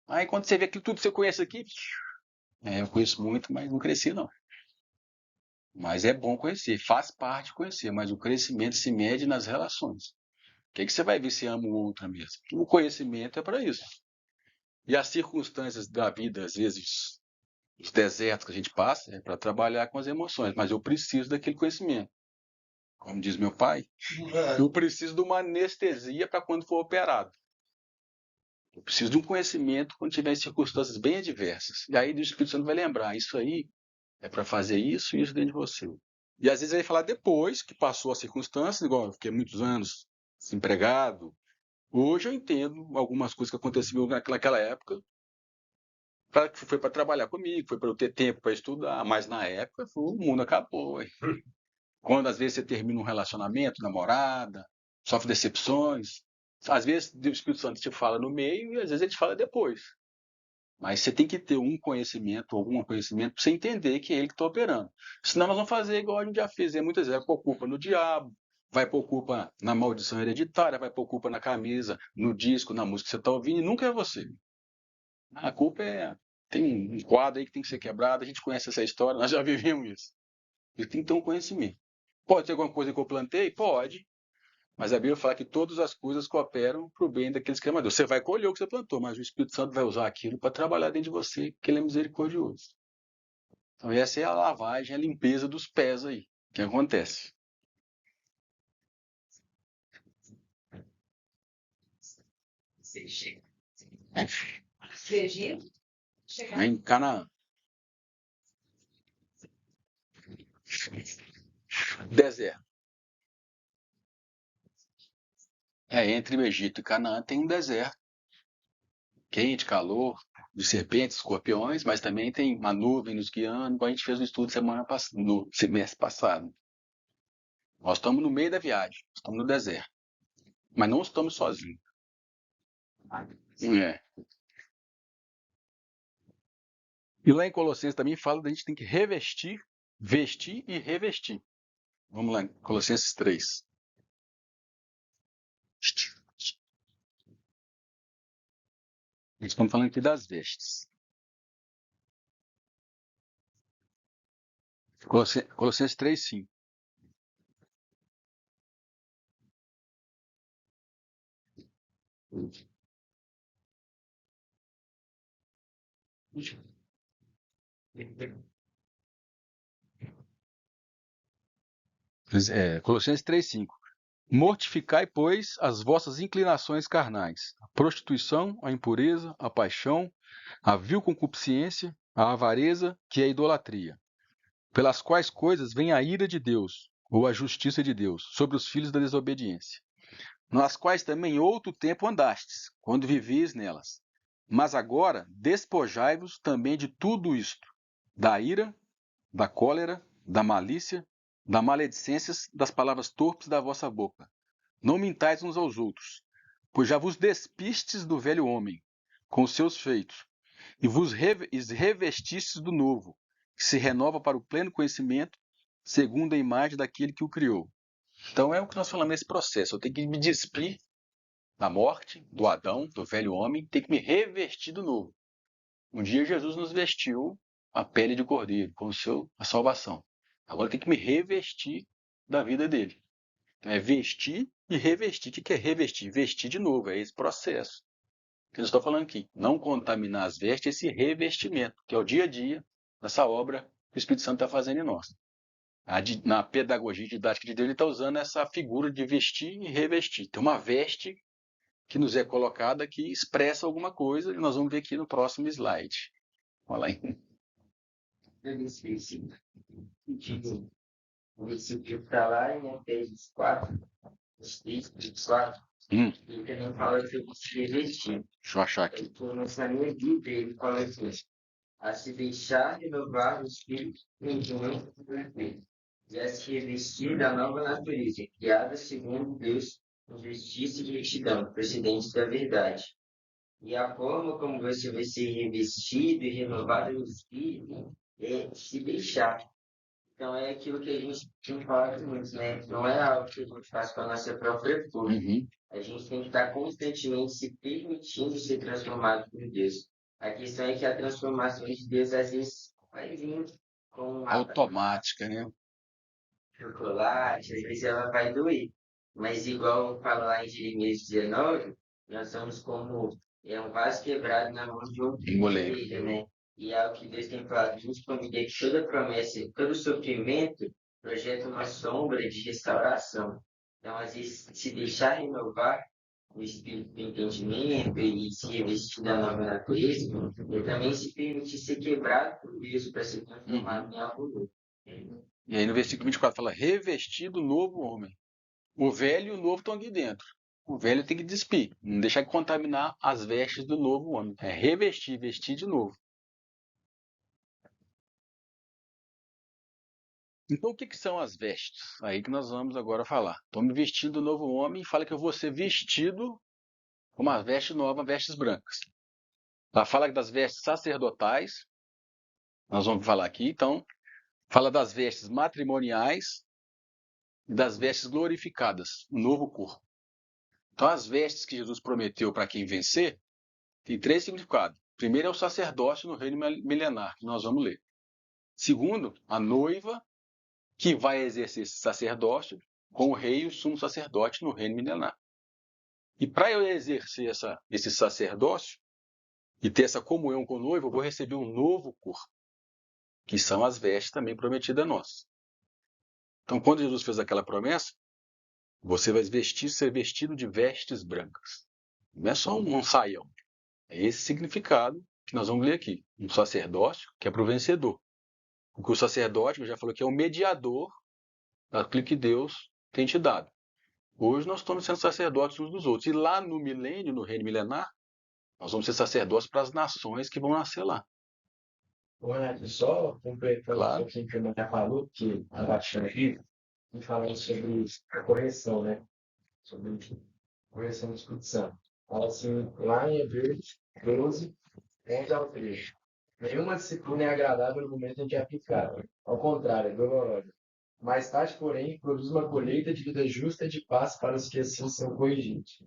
Aí quando você vê aquilo tudo que você conhece aqui, eu conheço muito, mas não cresci não. Mas é bom conhecer, faz parte conhecer, mas o crescimento se mede nas relações. O que você vai ver se ama o outro mesmo? O conhecimento é para isso. E as circunstâncias da vida, às vezes, os desertos que a gente passa, é para trabalhar com as emoções, mas eu preciso daquele conhecimento. Como diz meu pai, eu preciso de uma anestesia para quando for operado. Eu preciso de um conhecimento quando tiver em circunstâncias bem adversas. E aí o Espírito Santo vai lembrar, isso aí é para fazer isso e isso dentro de você. E às vezes ele vai falar depois que passou a circunstância, igual eu fiquei muitos anos desempregado. Hoje eu entendo algumas coisas que aconteciam naquela época, que foi para trabalhar comigo, foi para eu ter tempo para estudar, mas na época o mundo acabou. Hein? Quando às vezes você termina um relacionamento, namorada, sofre decepções, às vezes o Espírito Santo te fala no meio e às vezes ele te fala depois. Mas você tem que ter um conhecimento, algum conhecimento, para você entender que é ele que está operando. Senão nós vamos fazer igual a gente já fez muitas vezes, vai pôr culpa no diabo, vai pôr culpa na maldição hereditária, vai pôr culpa na camisa, no disco, na música que você está ouvindo, e nunca é você. A culpa é... Tem um quadro aí que tem que ser quebrado, a gente conhece essa história, nós já vivemos isso. E tem que ter um conhecimento. Pode ter alguma coisa que eu plantei? Pode. Mas a Bíblia fala que todas as coisas cooperam para o bem daqueles que amam a Deus. Você vai colher o que você plantou, mas o Espírito Santo vai usar aquilo para trabalhar dentro de você, porque ele é misericordioso. Então essa é a lavagem, a limpeza dos pés aí, que acontece. Egito, Em Canaã. Deserto. Entre o Egito e Canaã tem um deserto. Quente, calor, de serpentes, escorpiões, mas também tem uma nuvem nos guiando, igual a gente fez no estudo no semestre passado. Nós estamos no meio da viagem, estamos no deserto. Mas não estamos sozinhos. E lá em Colossenses também fala da gente tem que revestir, vestir e revestir. Vamos lá, Colossenses 3. Estamos falando aqui das vestes. Colossenses 3, 5. Colossenses 3, 5. Mortificai, pois, as vossas inclinações carnais, a prostituição, a impureza, a paixão, a vil concupiscência, a avareza, que é a idolatria, pelas quais coisas vem a ira de Deus, ou a justiça de Deus, sobre os filhos da desobediência, nas quais também outro tempo andastes, quando vivias nelas. Mas agora despojai-vos também de tudo isto, da ira, da cólera, da malícia, da maledicências, das palavras torpes da vossa boca. Não mintais uns aos outros, pois já vos despistes do velho homem, com os seus feitos, e vos revestistes do novo, que se renova para o pleno conhecimento, segundo a imagem daquele que o criou. Então é o que nós falamos nesse processo. Eu tenho que me despir da morte, do Adão, do velho homem, tenho que me revestir do novo. Um dia Jesus nos vestiu a pele de cordeiro, com a salvação. Agora tem que me revestir da vida dele. Então é vestir e revestir. O que é revestir? Vestir de novo, é esse processo que eu estou falando aqui. Não contaminar as vestes, esse revestimento, que é o dia a dia dessa obra que o Espírito Santo está fazendo em nós. Na pedagogia didática de Deus, ele está usando essa figura de vestir e revestir. Tem uma veste que nos é colocada que expressa alguma coisa, e nós vamos ver aqui no próximo slide. Olha lá. O versículo está lá em Efésios 4, 4, ele também fala que eu vou se revestir. Deixa eu achar aqui. Na minha vida, ele fala assim, a se deixar renovar o espírito em perfeito, e a se revestir da nova natureza, criada segundo Deus, com justiça e retidão, procedentes da verdade. E a forma como você vai ser revestido e renovado no espírito é se deixar. Então é aquilo que a gente tem falado muito, né? Não é algo que a gente faz com a nossa própria força. A gente tem que estar constantemente se permitindo ser transformado por Deus. A questão é que a transformação de Deus às vezes vai vir com automática, né? Chocolate, às vezes ela vai doer. Mas igual fala lá em Jeremias 19, nós somos como um vaso quebrado na mão de um oleiro, né? E é o que Deus tem falado nos prometer que toda promessa, todo sofrimento projeta uma sombra de restauração. Então, às vezes, se deixar renovar o espírito do entendimento e se revestir da nova natureza, e também se permitir ser quebrado por Deus para ser transformado em algo novo. E aí no versículo 24 fala, revestir do novo homem. O velho e o novo estão aqui dentro. O velho tem que despir, não deixar de contaminar as vestes do novo homem. É revestir, vestir de novo. Então o que são as vestes? Aí que nós vamos agora falar. Estou me vestindo do novo homem e fala que eu vou ser vestido com uma veste nova, vestes brancas. Ela fala das vestes sacerdotais, nós vamos falar aqui, então, fala das vestes matrimoniais e das vestes glorificadas, o novo corpo. Então, as vestes que Jesus prometeu para quem vencer, tem 3 significados. Primeiro é o sacerdócio no reino milenar, que nós vamos ler. Segundo, a noiva, que vai exercer esse sacerdócio com o rei e o sumo sacerdote no reino milenar. E para eu exercer esse sacerdócio e ter essa comunhão com o noivo, eu vou receber um novo corpo, que são as vestes também prometidas a nós. Então, quando Jesus fez aquela promessa, você vai ser vestido de vestes brancas. Não é só um saião. É esse significado que nós vamos ler aqui. Um sacerdócio que é para o vencedor. Porque o sacerdote, eu já falei que é o mediador daquilo que Deus tem te dado. Hoje nós estamos sendo sacerdotes uns dos outros. E lá no milênio, no reino milenar, nós vamos ser sacerdotes para as nações que vão nascer lá. Ô, Renato, só completando Claro. um pouquinho o que o já falou, que a Baixando aqui, e falando sobre a correção, né? Sobre a correção do Espírito Santo. Fala assim, lá em Hebreus 12, 11 ao 13. Nenhuma disciplina é agradável no momento em que é aplicada. Ao contrário, é dolorosa. Mais tarde, porém, produz uma colheita de vida justa e de paz para os que assim são corrigidos.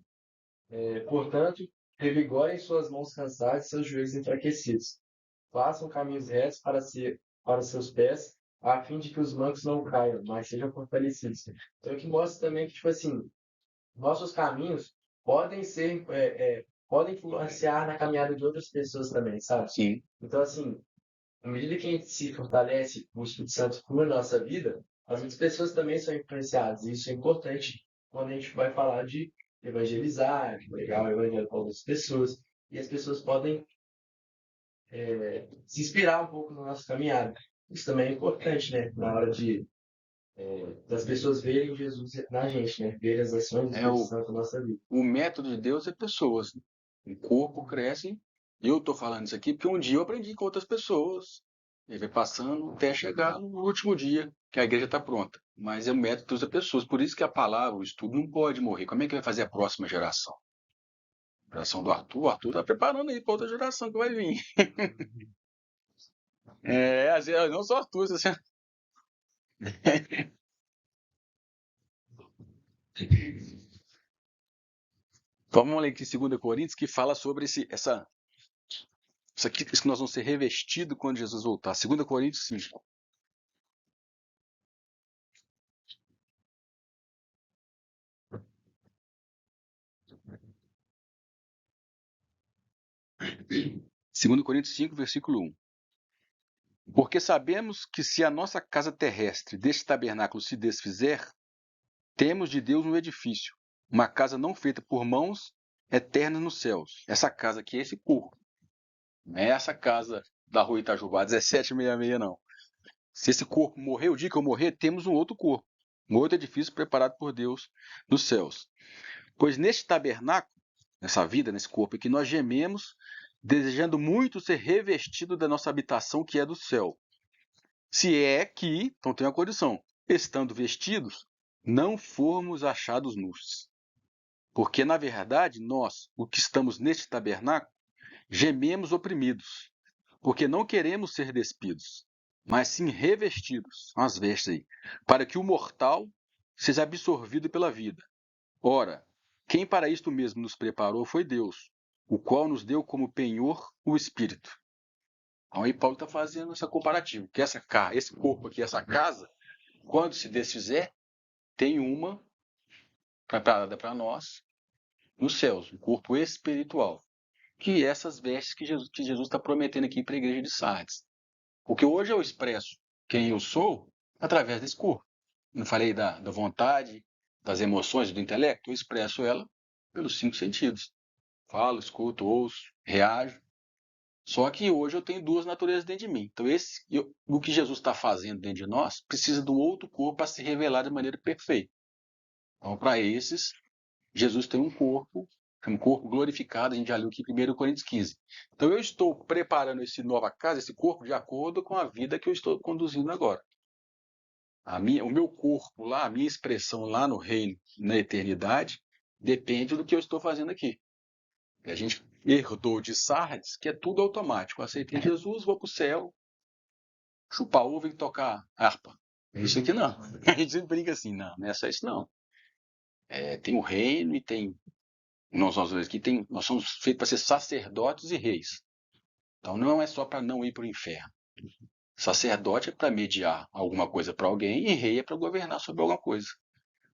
Portanto, revigorem suas mãos cansadas e seus joelhos enfraquecidos. Façam caminhos retos para seus pés, a fim de que os mancos não caiam, mas sejam fortalecidos. Então, que mostra também que, tipo assim, nossos caminhos podem ser, podem influenciar na caminhada de outras pessoas também, sabe? Sim. Então, assim, à medida que a gente se fortalece, o Espírito Santo flui na nossa vida, as outras pessoas também são influenciadas. E isso é importante quando a gente vai falar de evangelizar, de pregar o evangelho para outras pessoas. E as pessoas podem se inspirar um pouco na nossa caminhada. Isso também é importante, né? Na hora das pessoas verem Jesus na gente, né? Verem as ações do Espírito Santo na nossa vida. O método de Deus é pessoas. O corpo cresce. Eu estou falando isso aqui porque um dia eu aprendi com outras pessoas. Ele vai passando até chegar no último dia, que a igreja está pronta. Mas é o método de Deus é pessoas. Por isso que a palavra, o estudo, não pode morrer. Como é que vai fazer a próxima geração? A geração do Arthur. O Arthur está preparando aí para outra geração que vai vir. Às vezes, não só Arthur. Você... Então, vamos ler aqui 2 Coríntios, que fala sobre isso que nós vamos ser revestidos quando Jesus voltar. 2 Coríntios 5. Segundo Coríntios 5, versículo 1. Porque sabemos que se a nossa casa terrestre deste tabernáculo se desfizer, temos de Deus um edifício, uma casa não feita por mãos, eterna nos céus. Essa casa aqui é esse corpo. Não é essa casa da rua Itajubá, 1766, não. Se esse corpo morrer, o dia que eu morrer, temos um outro corpo, um outro edifício preparado por Deus nos céus. Pois neste tabernáculo, nessa vida, nesse corpo aqui, nós gememos, desejando muito ser revestido da nossa habitação que é do céu. Se é que, então tem uma condição, estando vestidos, não formos achados nus. Porque, na verdade, nós, o que estamos neste tabernáculo, gememos oprimidos, porque não queremos ser despidos, mas sim revestidos, as vestes aí, para que o mortal seja absorvido pela vida. Ora, quem para isto mesmo nos preparou foi Deus, o qual nos deu como penhor o Espírito. Então aí Paulo está fazendo essa comparativa, que esse corpo aqui, essa casa, quando se desfizer, tem uma preparada para nós nos céus, um corpo espiritual. que essas vestes que Jesus está prometendo aqui para a igreja de Sardes. Porque hoje eu expresso quem eu sou através desse corpo. Não falei da vontade, das emoções, do intelecto? Eu expresso ela pelos 5 sentidos. Falo, escuto, ouço, reajo. Só que hoje eu tenho 2 naturezas dentro de mim. Então, o que Jesus está fazendo dentro de nós precisa de um outro corpo para se revelar de maneira perfeita. Então, para esses, Jesus tem um corpo glorificado, a gente já leu aqui em 1 Coríntios 15. Então, eu estou preparando esse nova casa, esse corpo, de acordo com a vida que eu estou conduzindo agora. O meu corpo lá, a minha expressão lá no reino, na eternidade, depende do que eu estou fazendo aqui. A gente herdou de Sardes, que é tudo automático. Eu aceitei Jesus, vou para o céu, chupar uva e tocar harpa. Isso aqui não. A gente sempre brinca assim, não é só isso não. Tem o reino e tem... Nós somos feitos para ser sacerdotes e reis. Então não é só para não ir para o inferno. Sacerdote é para mediar alguma coisa para alguém e rei é para governar sobre alguma coisa.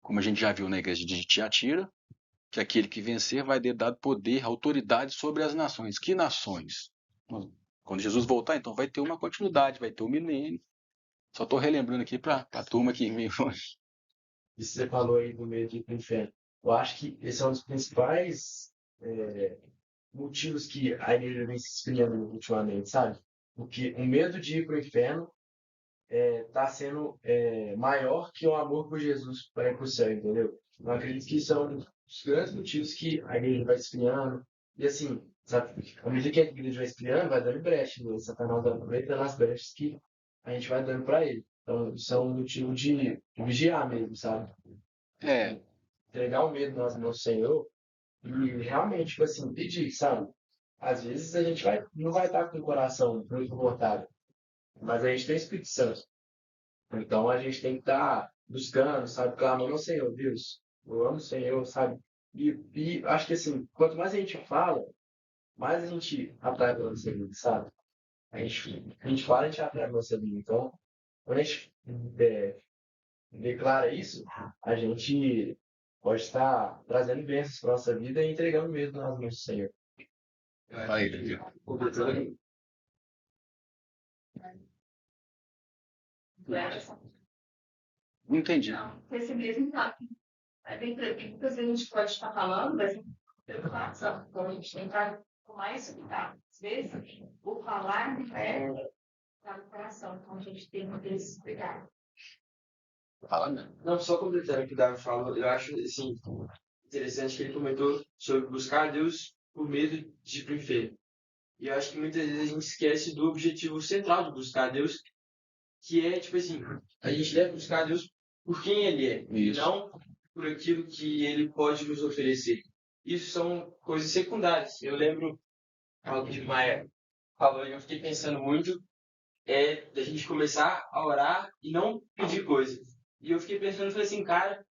Como a gente já viu na igreja de Tiatira, que aquele que vencer vai ter dado poder, autoridade sobre as nações. Que nações? Quando Jesus voltar, então vai ter uma continuidade, vai ter um milênio. Só estou relembrando aqui para a turma que meio longe. Isso que você falou aí do medo de ir para o inferno. Eu acho que esse é um dos principais motivos que a igreja vem se esfriando ultimamente, sabe? Porque o medo de ir para o inferno está sendo maior que o amor por Jesus para ir para o céu, entendeu? Eu acredito que são os grandes motivos que a igreja vai esfriando. E assim, sabe, à medida que a igreja vai esfriando, vai dando brecha, né? Satanás vai aproveitando as brechas que a gente vai dando para ele. Então, isso é um motivo de vigiar mesmo, sabe? Entregar o medo nas mãos do Senhor e realmente, tipo assim, pedir, sabe? Às vezes a gente não vai estar com o coração muito confortável, mas a gente tem o Espírito Santo. Então a gente tem que estar buscando, sabe? Clamando ao Senhor, Deus, eu amo o Senhor, sabe? E acho que assim, quanto mais a gente fala, mais a gente atrai para nossa vida, sabe? A gente fala, a gente atrai para nossa vida. Então, quando a gente declara isso, a gente pode estar trazendo bênçãos para nossa vida e entregando mesmo nas mãos do Senhor. Aí, não entendi. Não, esse mesmo tá. É bem tranquilo, porque a gente pode estar falando, mas preocupação. Então a gente tem que estar com mais cuidado. Às vezes, o falar não tá no coração, então a gente tem que ter esse cuidado. Fala mesmo. Não, só completando o que o Davi falou, eu acho assim, interessante que ele comentou sobre buscar a Deus por medo de ir para o inferno. E eu acho que muitas vezes a gente esquece do objetivo central de buscar a Deus, que é, tipo assim, a gente deve buscar a Deus por quem Ele é, e não por aquilo que Ele pode nos oferecer. Isso são coisas secundárias. Eu lembro algo que o Maia falou e eu fiquei pensando muito, da gente começar a orar e não pedir coisa. E eu fiquei pensando, falei assim, cara,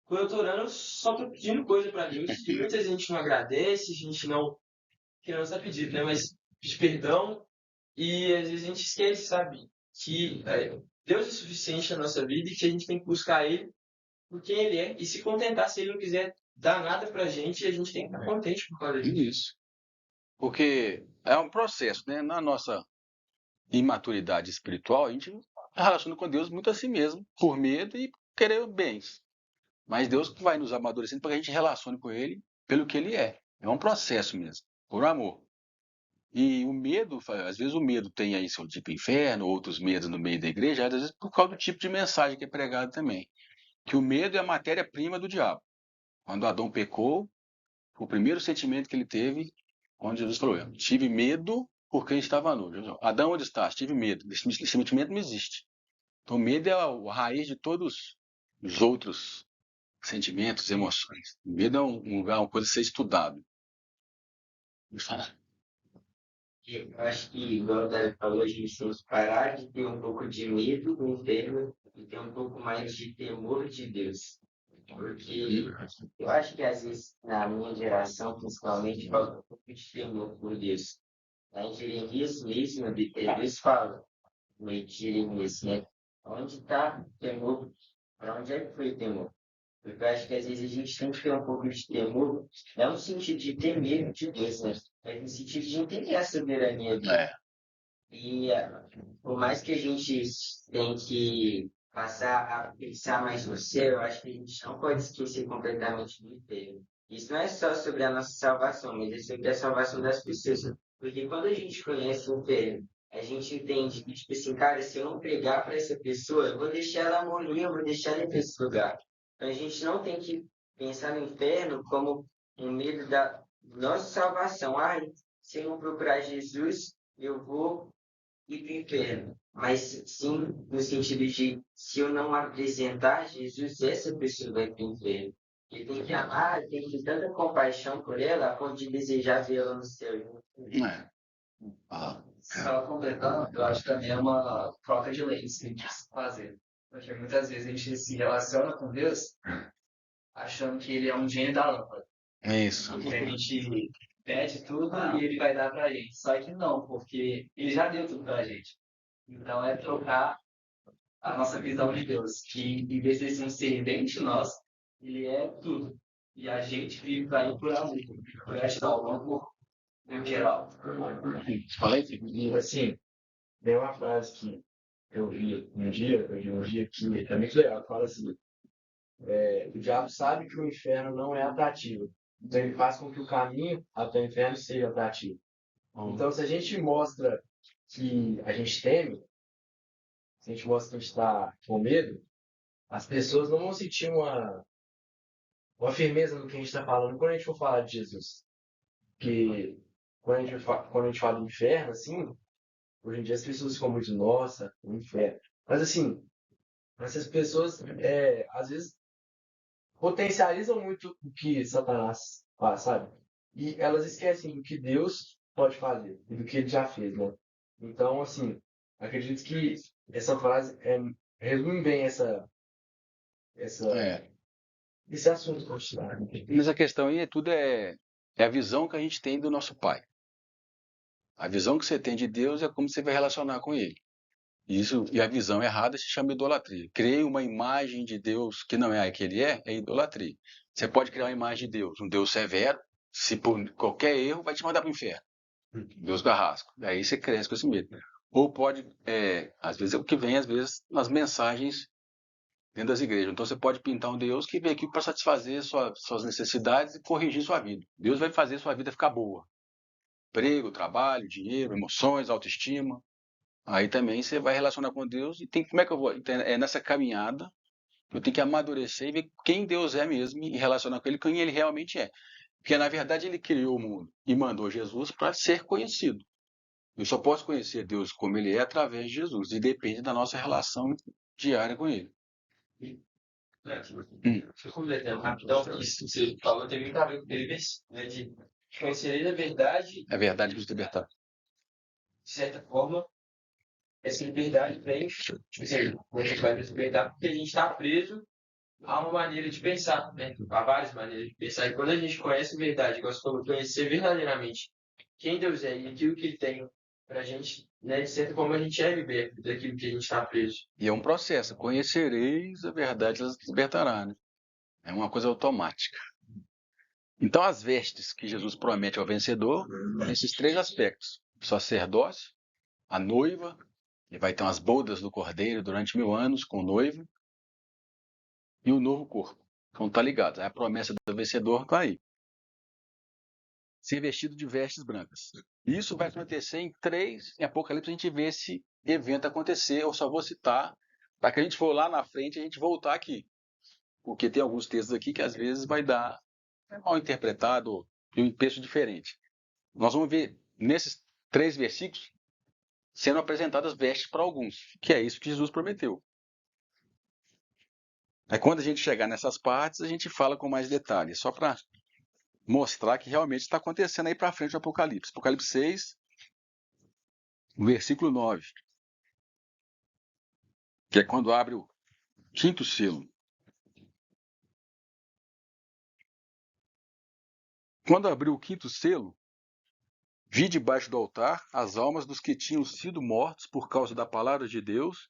quando eu tô orando, eu só tô pedindo coisa para Deus. E muitas vezes a gente não agradece, a gente não está pedindo, né? Mas pede perdão e às vezes a gente esquece, sabe? Que Deus é suficiente na nossa vida e que a gente tem que buscar Ele por quem Ele é e se contentar. Se Ele não quiser dar nada pra gente, a gente tem que estar contente por causa disso. Isso. Porque é um processo, né? Na nossa imaturidade espiritual, a gente relaciona com Deus muito a si mesmo, por medo e querer bens. Mas Deus vai nos amadurecendo para que a gente relacione com Ele pelo que Ele é. É um processo mesmo, por amor. E o medo, às vezes o medo tem aí seu tipo inferno, outros medos no meio da igreja, às vezes por causa do tipo de mensagem que é pregado também. Que o medo é a matéria-prima do diabo. Quando Adão pecou, o primeiro sentimento que ele teve, quando Jesus falou, eu tive medo porque estava nu. Adão, onde estás? Tive medo. Esse sentimento não existe. Então, o medo é a raiz de todos os outros sentimentos, emoções. O medo é um lugar, uma coisa a ser estudado. Eu acho que, igual o Davi falou, a gente tem que parar de ter um pouco de medo do inferno e ter um pouco mais de temor de Deus. Porque eu acho que, às vezes, na minha geração, principalmente, falta um pouco de temor por Deus. Lá em Jeremias mesmo, Deus fala, meio que Jeremias, né? Onde está o temor? Para onde é que foi o temor? Porque eu acho que, às vezes, a gente tem que ter um pouco de temor, não no sentido de ter medo de Deus, né? mas no sentido de entender a soberania dele. É. E por mais que a gente tenha que passar a pensar mais no céu, eu acho que a gente não pode esquecer completamente do inferno. Isso não é só sobre a nossa salvação, mas é sobre a salvação das pessoas. Porque quando a gente conhece o inferno, a gente entende que, tipo assim, cara, se eu não pregar para essa pessoa, eu vou deixar ela morrer, eu vou deixar ela ir esse lugar. Então a gente não tem que pensar no inferno como um medo da nossa salvação. Ah, se eu não procurar Jesus, eu vou ir para o inferno. Mas sim no sentido de, se eu não apresentar Jesus, essa pessoa vai para o inferno. E tem que amar, tem que ter tanta compaixão por ela, a ponto de desejar vê-la no céu. É. Ah, Só completando, eu acho que também é uma troca de leis que a gente precisa fazer. Porque muitas vezes a gente se relaciona com Deus achando que ele é um gênio da lâmpada. é isso. Que a gente pede tudo e ele vai dar pra gente. Só que não, porque ele já deu tudo pra gente. Então é trocar a nossa visão de Deus, que em vez de ser um servente nosso, ele é tudo. E a gente vive para ir por amor, por gratidão, amor, no geral. Falei? E assim, tem uma frase que eu vi um dia que é muito legal, que fala assim, o diabo sabe que o inferno não é atrativo, então ele faz com que o caminho até o inferno seja atrativo. Então, se a gente mostra que a gente teme, se a gente mostra que a gente está com medo, as pessoas não vão sentir uma firmeza no que a gente está falando quando a gente for falar de Jesus. Porque quando a gente fala do inferno, assim, hoje em dia as pessoas ficam muito, nossa, o inferno. Mas assim, essas pessoas, às vezes, potencializam muito o que Satanás faz, sabe? E elas esquecem do que Deus pode fazer e do que ele já fez, né? Então, assim, acredito que essa frase resume bem É. esse assunto que a gente está. Mas a questão aí é a visão que a gente tem do nosso Pai. A visão que você tem de Deus é como você vai relacionar com Ele. E a visão errada se chama idolatria. Criei uma imagem de Deus que não é a que Ele é idolatria. Você pode criar uma imagem de Deus, um Deus severo, se por qualquer erro vai te mandar para o inferno. Deus carrasco. Aí você cresce com esse medo. Ou pode, às vezes é o que vem, às vezes, nas mensagens dentro das igrejas. Então você pode pintar um Deus que vem aqui para satisfazer suas necessidades e corrigir sua vida. Deus vai fazer sua vida ficar boa. Emprego, trabalho, dinheiro, emoções, autoestima. Aí também você vai relacionar com Deus e como é que eu vou? Então, é nessa caminhada eu tenho que amadurecer e ver quem Deus é mesmo e relacionar com Ele, quem Ele realmente é. Porque na verdade Ele criou o mundo e mandou Jesus para ser conhecido. Eu só posso conhecer Deus como Ele é através de Jesus e depende da nossa relação diária com Ele. Deixa eu completando rapidão, isso que você falou tem muito a ver com aquele versículo, né, de conhecer a verdade, É verdade que nos libertar. de certa forma, essa liberdade vem, tipo assim, a gente vai nos libertar porque a gente está preso a uma maneira de pensar, né? Há várias maneiras de pensar. E quando a gente conhece a verdade, gosta de conhecer verdadeiramente quem Deus é e aquilo que Ele tem para a gente, né? De certa forma, a gente é liberto daquilo que a gente está preso. E é um processo. Conhecereis a verdade, ela nos libertará. Né? É uma coisa automática. Então, as vestes que Jesus promete ao vencedor, nesses três aspectos: o sacerdócio, a noiva, ele vai ter umas bodas do cordeiro durante 1000 anos com o noivo, e o novo corpo. Então, tá ligado. A promessa do vencedor está aí. Ser vestido de vestes brancas. Isso vai acontecer em Apocalipse a gente vê esse evento acontecer. Eu só vou citar, para que a gente for lá na frente, a gente voltar aqui. Porque tem alguns textos aqui que às vezes vai dar mal interpretado e um texto diferente. Nós vamos ver nesses 3 versículos sendo apresentadas vestes para alguns, que é isso que Jesus prometeu. Aí quando a gente chegar nessas partes, a gente fala com mais detalhes, só para mostrar que realmente está acontecendo aí para frente o Apocalipse. Apocalipse 6, versículo 9, que é quando abre o 5º selo. Quando abriu o 5º selo, vi debaixo do altar as almas dos que tinham sido mortos por causa da palavra de Deus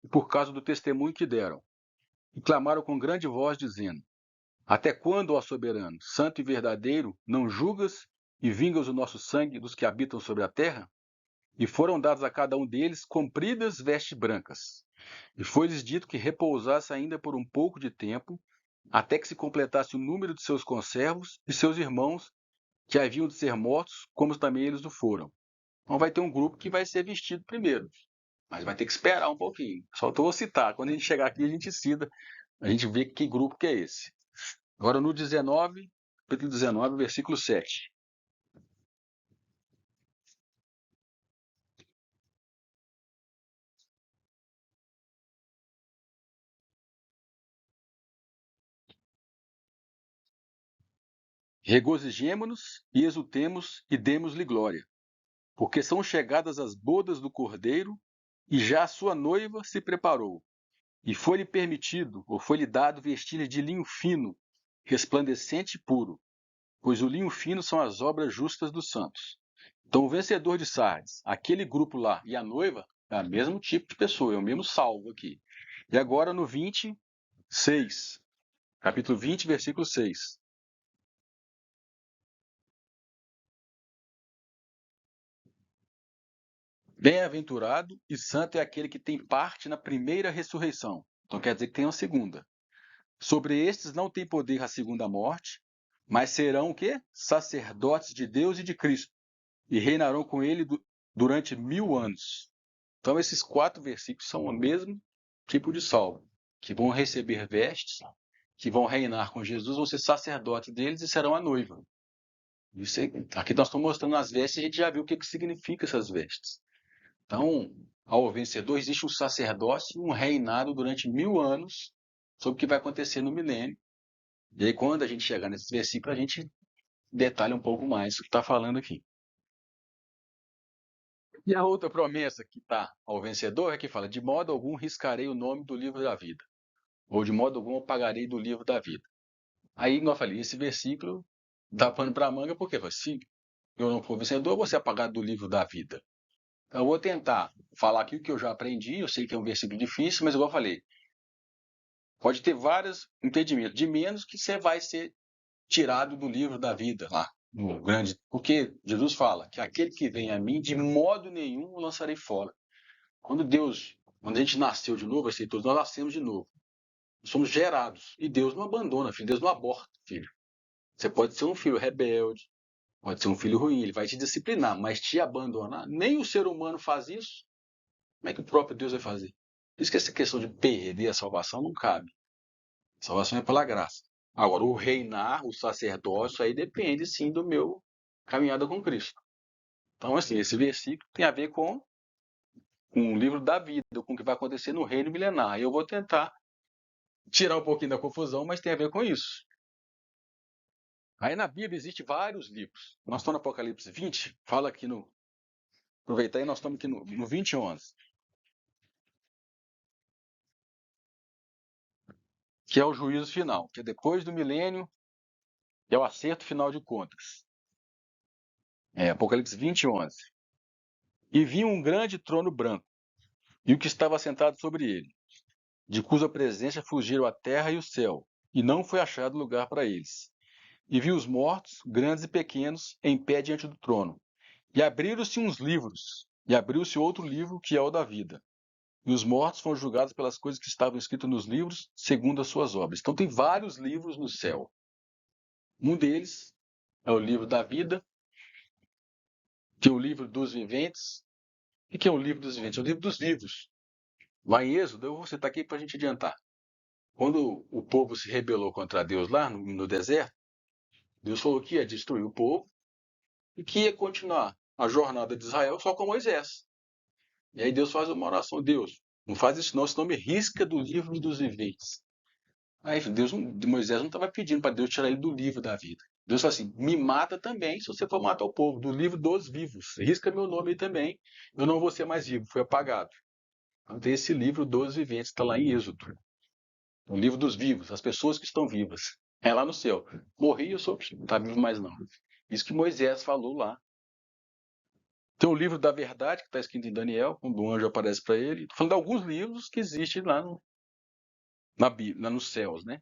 e por causa do testemunho que deram. E clamaram com grande voz, dizendo: Até quando, ó soberano, santo e verdadeiro, não julgas e vingas o nosso sangue dos que habitam sobre a terra? E foram dadas a cada um deles compridas vestes brancas. E foi-lhes dito que repousasse ainda por um pouco de tempo, até que se completasse o número de seus conservos e seus irmãos, que haviam de ser mortos, como também eles o foram. Então vai ter um grupo que vai ser vestido primeiro, mas vai ter que esperar um pouquinho. Só estou a citar, quando a gente chegar aqui a gente cita, a gente vê que grupo que é esse. Agora no 19, capítulo 19, versículo 7. Regozijemo-nos e exultemos e demos-lhe glória, porque são chegadas as bodas do Cordeiro, e já a sua noiva se preparou. E foi-lhe permitido, ou foi-lhe dado, vestir de linho fino, resplandecente e puro, pois o linho fino são as obras justas dos santos. Então o vencedor de Sardes, aquele grupo lá, e a noiva, é o mesmo tipo de pessoa, é o mesmo salvo aqui. E agora no 26, capítulo 20, versículo 6. Bem-aventurado e santo é aquele que tem parte na primeira ressurreição. Então quer dizer que tem uma segunda. Sobre estes não tem poder a segunda morte, mas serão o quê? Sacerdotes de Deus e de Cristo, e reinarão com ele durante 1000 anos. Então esses 4 versículos são o mesmo tipo de salvo, que vão receber vestes, que vão reinar com Jesus, vão ser sacerdotes deles e serão a noiva. Isso aqui nós estamos mostrando as vestes, a gente já viu o que significa essas vestes. Então, ao vencedor existe um sacerdócio, um reinado durante 1000 anos sobre o que vai acontecer no milênio. E aí, quando a gente chegar nesse versículo, a gente detalha um pouco mais o que está falando aqui. E a outra promessa que está ao vencedor é que fala: de modo algum riscarei o nome do livro da vida, ou de modo algum apagarei do livro da vida. Aí, igual eu falei, esse versículo dá pano para a manga, porque se eu não for vencedor, eu vou ser apagado do livro da vida. Então, eu vou tentar falar aqui o que eu já aprendi. Eu sei que é um versículo difícil, mas igual eu falei, pode ter vários entendimentos, de menos que você vai ser tirado do livro da vida lá, no grande. Porque Jesus fala que aquele que vem a mim, de modo nenhum o lançarei fora. Quando a gente nasceu de novo, assim, todos nós nascemos de novo. Nós somos gerados. E Deus não abandona, filho. Deus não aborta, filho. Você pode ser um filho rebelde, pode ser um filho ruim, ele vai te disciplinar, mas te abandonar, nem o ser humano faz isso. Como é que o próprio Deus vai fazer? Por isso que essa questão de perder a salvação não cabe. A salvação é pela graça. Agora, o reinar, o sacerdócio, aí depende sim do meu caminhada com Cristo. Então, assim, esse versículo tem a ver com o livro da vida, com o que vai acontecer no reino milenar. Eu vou tentar tirar um pouquinho da confusão, mas tem a ver com isso. Aí na Bíblia existem vários livros. Nós estamos no Apocalipse 20, fala aqui no... Aproveitar aí, nós estamos aqui no 20:11. Que é o juízo final, que é depois do milênio, que é o acerto final de contas. Apocalipse 20:11. E vi um grande trono branco, e o que estava sentado sobre ele, de cuja presença fugiram a terra e o céu, e não foi achado lugar para eles. E vi os mortos, grandes e pequenos, em pé diante do trono. E abriram-se uns livros, e abriu-se outro livro, que é o da vida. E os mortos foram julgados pelas coisas que estavam escritas nos livros, segundo as suas obras. Então tem vários livros no céu. Um deles é o livro da vida, que é o livro dos viventes. O que é o livro dos viventes? É o livro dos vivos. Lá em Êxodo, eu vou citar aqui para a gente adiantar. Quando o povo se rebelou contra Deus lá no deserto, Deus falou que ia destruir o povo e que ia continuar a jornada de Israel só com Moisés. E aí Deus faz uma oração: Deus, não faz isso não, senão me risca do livro dos viventes. Aí Moisés não estava pedindo para Deus tirar ele do livro da vida. Deus fala assim: me mata também se você for matar o povo, do livro dos vivos. Risca meu nome aí também, eu não vou ser mais vivo, foi apagado. Então tem esse livro dos viventes, está lá em Êxodo. O livro dos vivos, as pessoas que estão vivas. É lá no céu. Morri, eu sou, não está vivo mais não. Isso que Moisés falou lá. Tem o livro da verdade, que está escrito em Daniel, quando o anjo aparece para ele. Estou falando de alguns livros que existem lá na Bíblia, lá nos céus, né?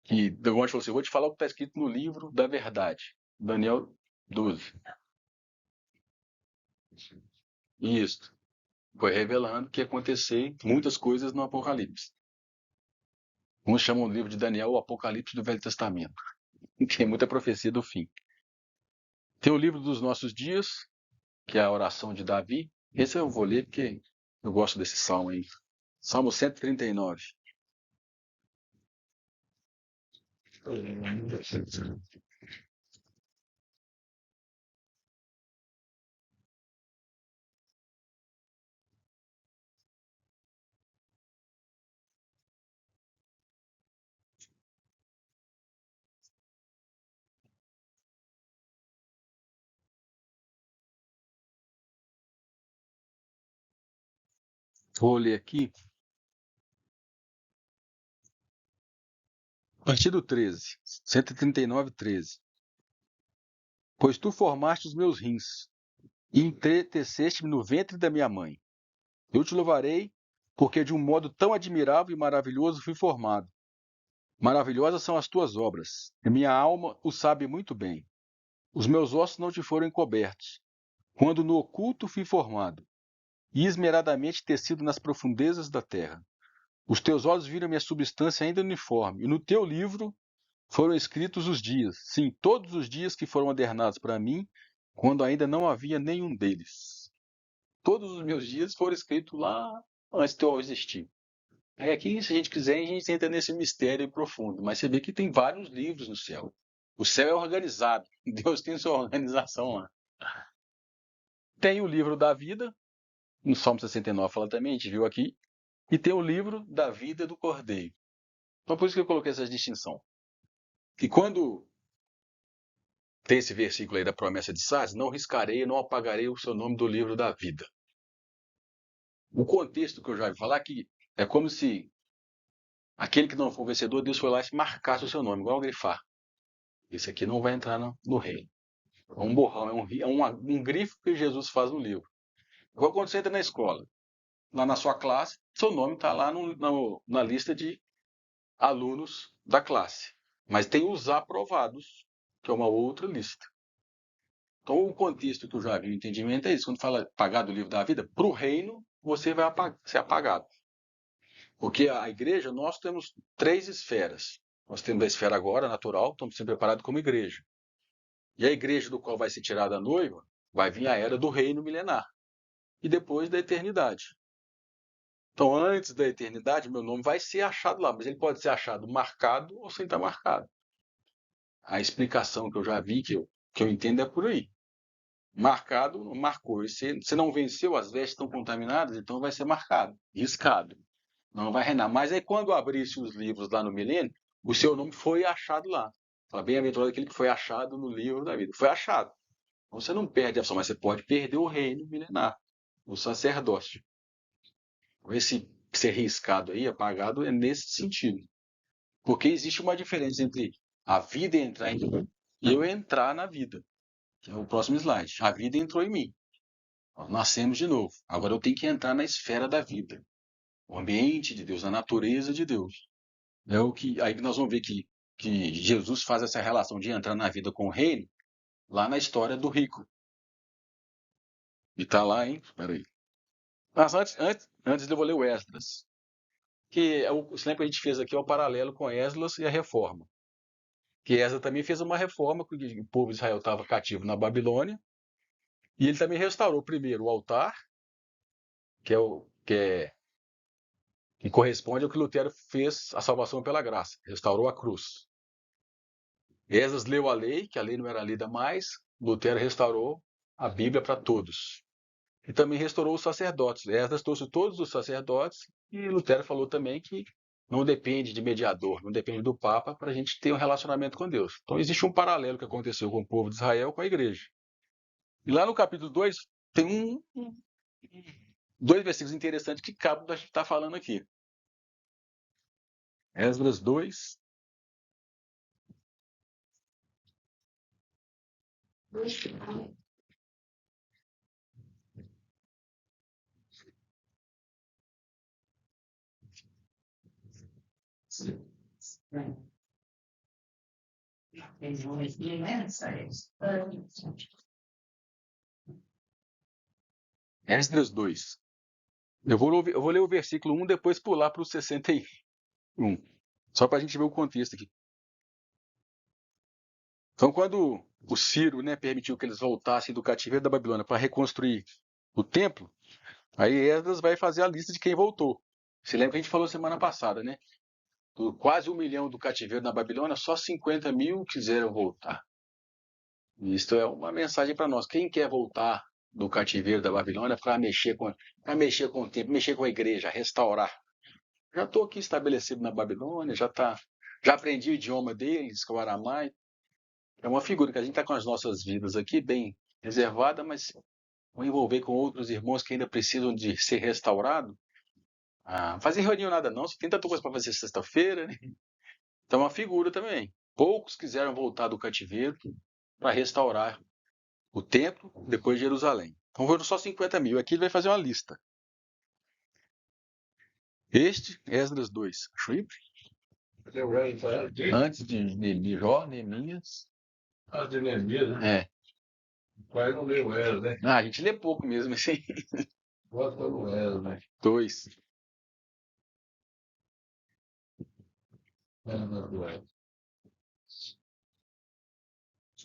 Que o anjo falou assim: vou te falar o que está escrito no livro da verdade. Daniel 12. Isso. Foi revelando que ia acontecer muitas coisas no Apocalipse. Uns chamam o livro de Daniel o Apocalipse do Velho Testamento. Tem muita profecia do fim. Tem o livro dos nossos dias, que é a oração de Davi. Esse eu vou ler porque eu gosto desse salmo aí. Salmo 139. Vou ler aqui. A partir do 13. 139, 13. Pois tu formaste os meus rins, e entreteceste-me no ventre da minha mãe. Eu te louvarei, porque de um modo tão admirável e maravilhoso fui formado. Maravilhosas são as tuas obras, e minha alma o sabe muito bem. Os meus ossos não te foram encobertos, quando no oculto fui formado, e esmeradamente tecido nas profundezas da terra. Os teus olhos viram minha substância ainda uniforme, e no teu livro foram escritos os dias, sim, todos os dias que foram ordenados para mim, quando ainda não havia nenhum deles. Todos os meus dias foram escritos lá antes de eu existir. Aí aqui, se a gente quiser, a gente entra nesse mistério profundo, mas você vê que tem vários livros no céu. O céu é organizado, Deus tem sua organização lá. Tem o livro da vida, no Salmo 69 fala também, a gente viu aqui, e tem o livro da vida do Cordeiro. Então por isso que eu coloquei essa distinção. Que quando tem esse versículo aí da promessa de Sardes, não riscarei, não apagarei o seu nome do livro da vida. O contexto que eu já vi falar que é como se aquele que não for vencedor, Deus foi lá e marcasse o seu nome, igual grifar. Esse aqui não vai entrar no reino. É um borrão, um grifo que Jesus faz no livro. Igual quando você entra na escola, lá na sua classe, seu nome está lá na lista de alunos da classe. Mas tem os aprovados, que é uma outra lista. Então, o contexto que eu já vi, o entendimento é isso. Quando fala pagar do livro da vida, para o reino, você vai ser apagado. Porque a igreja, nós temos 3 esferas. Nós temos a esfera agora, natural, estamos sendo preparados como igreja. E a igreja do qual vai ser tirada a noiva, vai vir a era do reino milenar. E depois da eternidade. Então, antes da eternidade, meu nome vai ser achado lá, mas ele pode ser achado marcado ou sem estar marcado. A explicação que eu já vi, que eu entendo, é por aí. Marcado, marcou. E se não venceu, as vestes estão contaminadas, então vai ser marcado, riscado. Não vai reinar. Mas aí, quando abrisse os livros lá no milênio, o seu nome foi achado lá. Fala, bem-aventurado aquele que foi achado no livro da vida. Foi achado. Então, você não perde a ação, mas você pode perder o reino milenar, o sacerdócio. Esse ser riscado aí, apagado, é nesse sentido. Porque existe uma diferença entre a vida entrar em mim e eu entrar na vida. Que é o próximo slide. A vida entrou em mim. Nós nascemos de novo. Agora eu tenho que entrar na esfera da vida. O ambiente de Deus, a natureza de Deus. É o que aí nós vamos ver que Jesus faz essa relação de entrar na vida com o reino lá na história do rico. E está lá, hein? Espera aí. Mas antes eu vou ler o Esdras. Que é o exemplo que a gente fez aqui é o paralelo com Esdras e a reforma. Que Esdras também fez uma reforma, porque o povo de Israel estava cativo na Babilônia. E ele também restaurou primeiro o altar, que corresponde ao que Lutero fez a salvação pela graça, restaurou a cruz. Esdras leu a lei, que a lei não era lida mais, Lutero restaurou a Bíblia para todos. E também restaurou os sacerdotes. Esdras trouxe todos os sacerdotes e Lutero falou também que não depende de mediador, não depende do Papa para a gente ter um relacionamento com Deus. Então existe um paralelo que aconteceu com o povo de Israel com a igreja. E lá no capítulo 2 tem dois versículos interessantes que cabem da gente estar falando aqui. Esdras 2. Esdras 2. Eu vou ler o versículo 1, depois pular para o 61. Só para a gente ver o contexto aqui. Então, quando o Ciro, né, permitiu que eles voltassem do cativeiro da Babilônia para reconstruir o templo, aí Esdras vai fazer a lista de quem voltou. Você lembra que a gente falou semana passada, né? Do quase 1 milhão do cativeiro na Babilônia, só 50 mil quiseram voltar. Isto é uma mensagem para nós. Quem quer voltar do cativeiro da Babilônia para mexer com o templo, mexer com a igreja, restaurar? Já estou aqui estabelecido na Babilônia, já aprendi o idioma deles, que é o aramaico. É uma figura que a gente está com as nossas vidas aqui bem reservada, mas vou envolver com outros irmãos que ainda precisam de ser restaurados. Fazer reunião nada não, só tem tanta coisa para fazer sexta-feira, né? Então, uma figura também. Poucos quiseram voltar do cativeiro para restaurar o templo depois de Jerusalém. Então foram só 50 mil. Aqui ele vai fazer uma lista. Esdras 2. Achou aí? Antes de Jó, Neemias. Antes de Neemias, né? É. Quase não leu ela, né? A gente lê pouco mesmo, assim. Bota no ela, né? 2.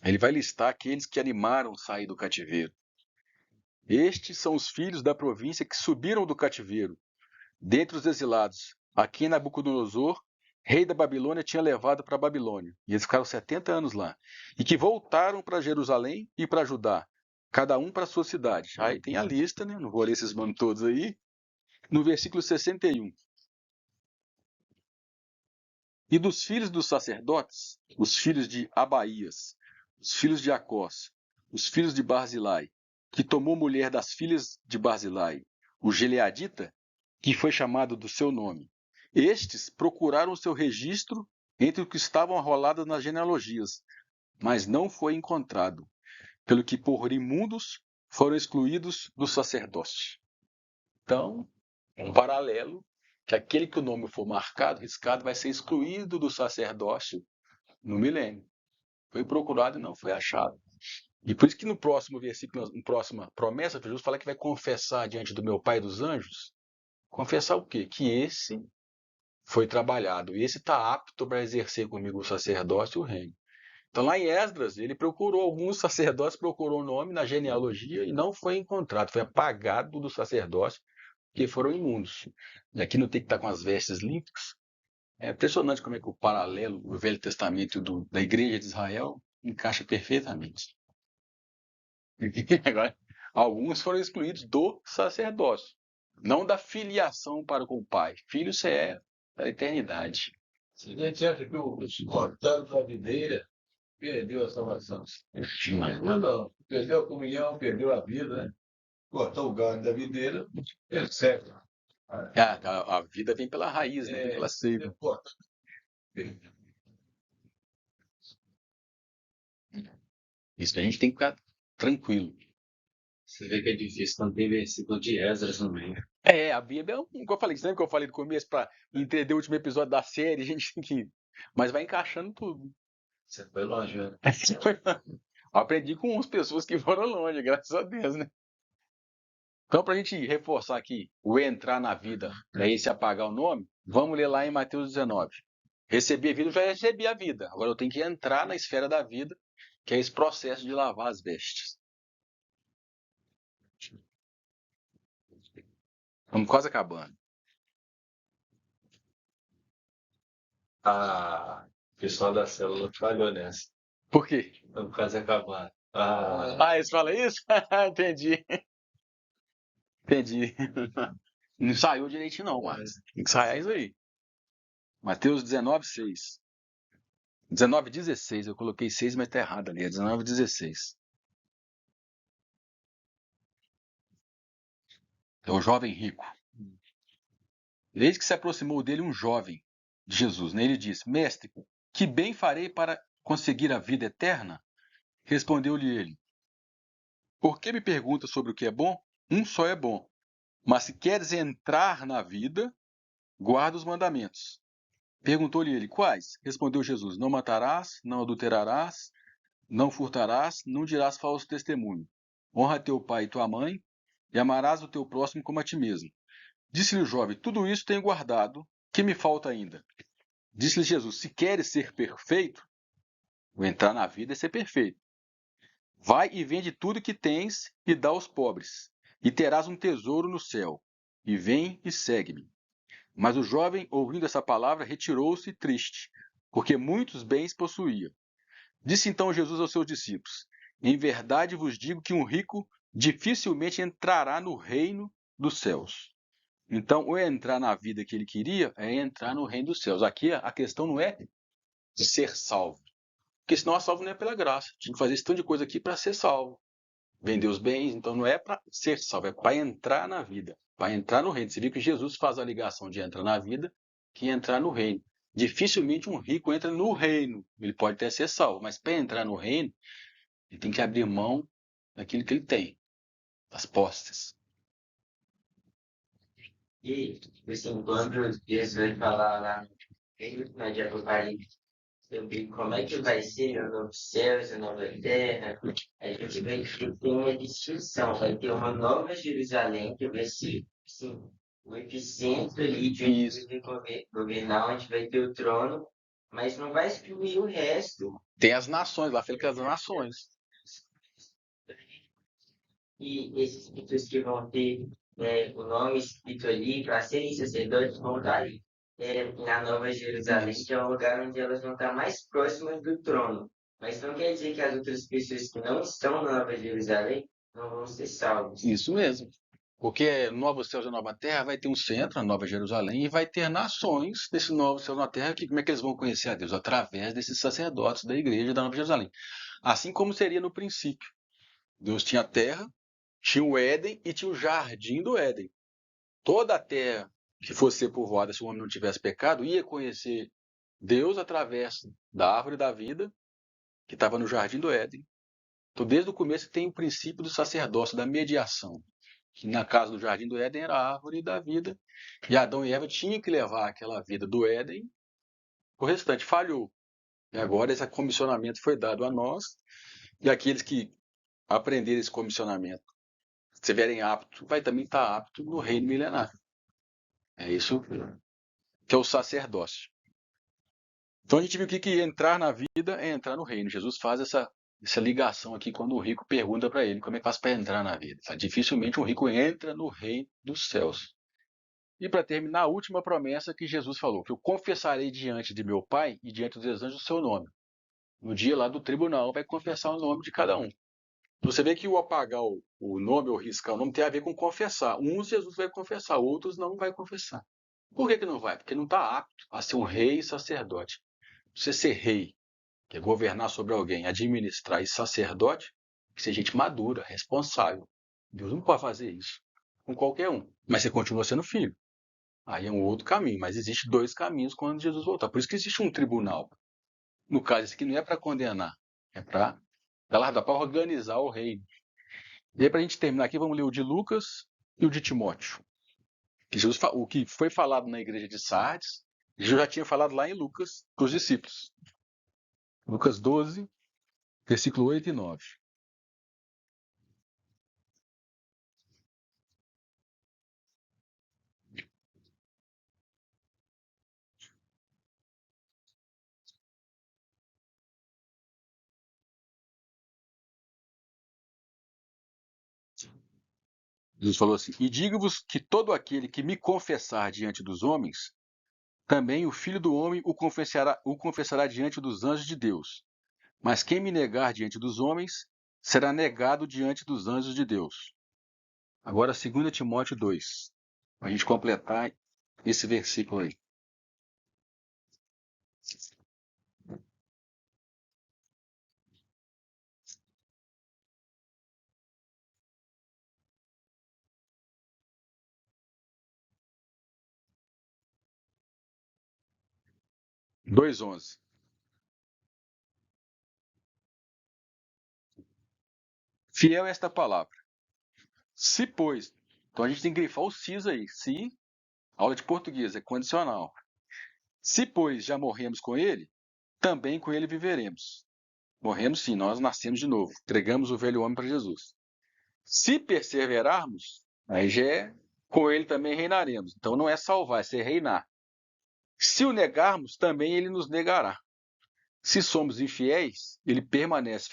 Ele vai listar aqueles que animaram sair do cativeiro. Estes são os filhos da província que subiram do cativeiro, dentre os exilados, a quem Nabucodonosor, rei da Babilônia, tinha levado para a Babilônia. E eles ficaram 70 anos lá. E que voltaram para Jerusalém e para Judá, cada um para a sua cidade. Aí tem a lista, né? Não vou ler esses nomes todos aí. No versículo 61. E dos filhos dos sacerdotes, os filhos de Abaías, os filhos de Acós, os filhos de Barzilai, que tomou mulher das filhas de Barzilai, o Gileadita, que foi chamado do seu nome. Estes procuraram o seu registro entre os que estavam arrolados nas genealogias, mas não foi encontrado, pelo que por imundos foram excluídos do sacerdócio. Então, um paralelo, que aquele que o nome for marcado, riscado, vai ser excluído do sacerdócio no milênio. Foi procurado e não foi achado. E por isso que no próximo versículo, na próxima promessa, Jesus fala que vai confessar diante do meu Pai dos anjos. Confessar o quê? Que esse foi trabalhado, esse está apto para exercer comigo o sacerdócio e o reino. Então lá em Esdras, ele procurou, alguns sacerdotes procurou o nome na genealogia e não foi encontrado, foi apagado do sacerdócio, porque foram imundos. E aqui não tem que estar com as vestes limpas. É impressionante como é que o paralelo do Velho Testamento da Igreja de Israel encaixa perfeitamente. Agora, alguns foram excluídos do sacerdócio, não da filiação para com o Pai. Filho, você é da eternidade. Se a gente acha que os cortados da videira perdeu a salvação. Mas não. Perdeu a comunhão, perdeu a vida, né? Cortou o galho da videira, percebe. A vida vem pela raiz, né? Vem pela seiva. Isso a gente tem que ficar tranquilo. Você vê que é difícil quando tem versículo de Esdras no meio. A Bíblia é como eu falei, sempre que eu falei no começo, para entender o último episódio da série, a gente tem que. Mas vai encaixando tudo. Você foi longe, né? Aprendi com umas pessoas que foram longe, graças a Deus, né? Então, para a gente reforçar aqui o entrar na vida, daí se apagar o nome, vamos ler lá em Mateus 19. Recebi a vida, eu já recebi a vida. Agora eu tenho que entrar na esfera da vida, que é esse processo de lavar as vestes. Estamos quase acabando. O pessoal da célula falhou nessa. Por quê? Estamos quase acabando. Eles falam isso? Entendi. Não saiu direitinho não, mas tem que sair isso aí. Mateus 19, 6. 19, 16. Eu coloquei 6, mas está errado ali. É 19, 16. É o jovem rico. Eis que se aproximou dele um jovem de Jesus. Ele disse: Mestre, que bem farei para conseguir a vida eterna? Respondeu-lhe ele: Por que me perguntas sobre o que é bom? Um só é bom. Mas se queres entrar na vida, guarda os mandamentos. Perguntou-lhe ele, quais? Respondeu Jesus, não matarás, não adulterarás, não furtarás, não dirás falso testemunho. Honra teu pai e tua mãe, e amarás o teu próximo como a ti mesmo. Disse-lhe o jovem, tudo isso tenho guardado, que me falta ainda? Disse-lhe Jesus, se queres ser perfeito, o entrar na vida é ser perfeito. Vai e vende tudo que tens e dá aos pobres, e terás um tesouro no céu. E vem e segue-me. Mas o jovem, ouvindo essa palavra, retirou-se triste, porque muitos bens possuía. Disse então Jesus aos seus discípulos, em verdade vos digo que um rico dificilmente entrará no reino dos céus. Então, o entrar na vida que ele queria é entrar no reino dos céus. Aqui a questão não é ser salvo, porque senão a salvo não é pela graça. Tinha que fazer esse tanto de coisa aqui para ser salvo. Vender os bens, então não é para ser salvo, é para entrar na vida, para entrar no reino. Você viu que Jesus faz a ligação de entrar na vida que entrar no reino. Dificilmente um rico entra no reino. Ele pode até ser salvo, mas para entrar no reino, ele tem que abrir mão daquilo que ele tem, das posses. E, tipo assim, quando Deus vai falar lá no de Apocalipse sobre como é que vai ser o novo céu e a nova terra, a gente vai ver que tem uma distinção. Vai ter uma nova Jerusalém que vai ser, assim, o epicentro ali de onde vai governar, onde vai ter o trono, mas não vai excluir o resto. Tem as nações, lá fala que as nações. E esses espíritos que vão ter o nome escrito ali para serem sacerdotes vão estar ali na Nova Jerusalém, que é o lugar onde elas vão estar mais próximas do trono. Mas não quer dizer que as outras pessoas que não estão na Nova Jerusalém não vão ser salvas. Isso mesmo. Porque Novo Céus e Nova Terra vai ter um centro, a Nova Jerusalém, e vai ter nações desse Novo Céu e Nova Terra, que como é que eles vão conhecer a Deus? Através desses sacerdotes da igreja da Nova Jerusalém. Assim como seria no princípio. Deus tinha a terra, tinha o Éden e tinha o jardim do Éden. Toda a terra que fosse ser povoada, se o homem não tivesse pecado, ia conhecer Deus através da árvore da vida, que estava no jardim do Éden. Então, desde o começo tem o princípio do sacerdócio, da mediação. Que na casa do jardim do Éden era a árvore da vida, e Adão e Eva tinham que levar aquela vida do Éden, o restante falhou. E agora esse comissionamento foi dado a nós, e aqueles que aprenderem esse comissionamento, se estiverem aptos, vai também estar apto no reino milenar. É isso que é o sacerdócio. Então a gente viu que entrar na vida é entrar no reino. Jesus faz essa ligação aqui quando o rico pergunta para ele como é que faz para entrar na vida. Dificilmente um rico entra no reino dos céus. E para terminar, a última promessa que Jesus falou, que eu confessarei diante de meu Pai e diante dos anjos o seu nome. No dia lá do tribunal vai confessar o nome de cada um. Você vê que o apagar o nome ou riscar o nome tem a ver com confessar. Uns Jesus vai confessar, outros não vai confessar. Por que não vai? Porque não está apto a ser um rei e sacerdote. Você ser rei, que é governar sobre alguém, administrar, e sacerdote, tem que ser gente madura, responsável. Deus não pode fazer isso com qualquer um. Mas você continua sendo filho. Aí é um outro caminho, mas existe dois caminhos quando Jesus voltar. Por isso que existe um tribunal. No caso, esse aqui não é para condenar, é para organizar o reino. E aí, para a gente terminar aqui, vamos ler o de Lucas e o de Timóteo. O que foi falado na igreja de Sardes, Jesus já tinha falado lá em Lucas para os discípulos. Lucas 12, versículo 8 e 9. Jesus falou assim: E digo-vos que todo aquele que me confessar diante dos homens, também o Filho do Homem o confessará diante dos anjos de Deus. Mas quem me negar diante dos homens, será negado diante dos anjos de Deus. Agora, 2 Timóteo 2, para a gente completar esse versículo aí. – 2:11. Fiel é esta palavra. Se, pois... Então a gente tem que grifar o CIS aí. Se, aula de português, é condicional. Se, pois, já morremos com ele, também com ele viveremos. Morremos sim, nós nascemos de novo. Entregamos o velho homem para Jesus. Se perseverarmos, aí já é com ele também reinaremos. Então não é salvar, é ser reinar. Se o negarmos, também ele nos negará. Se somos infiéis, ele permanece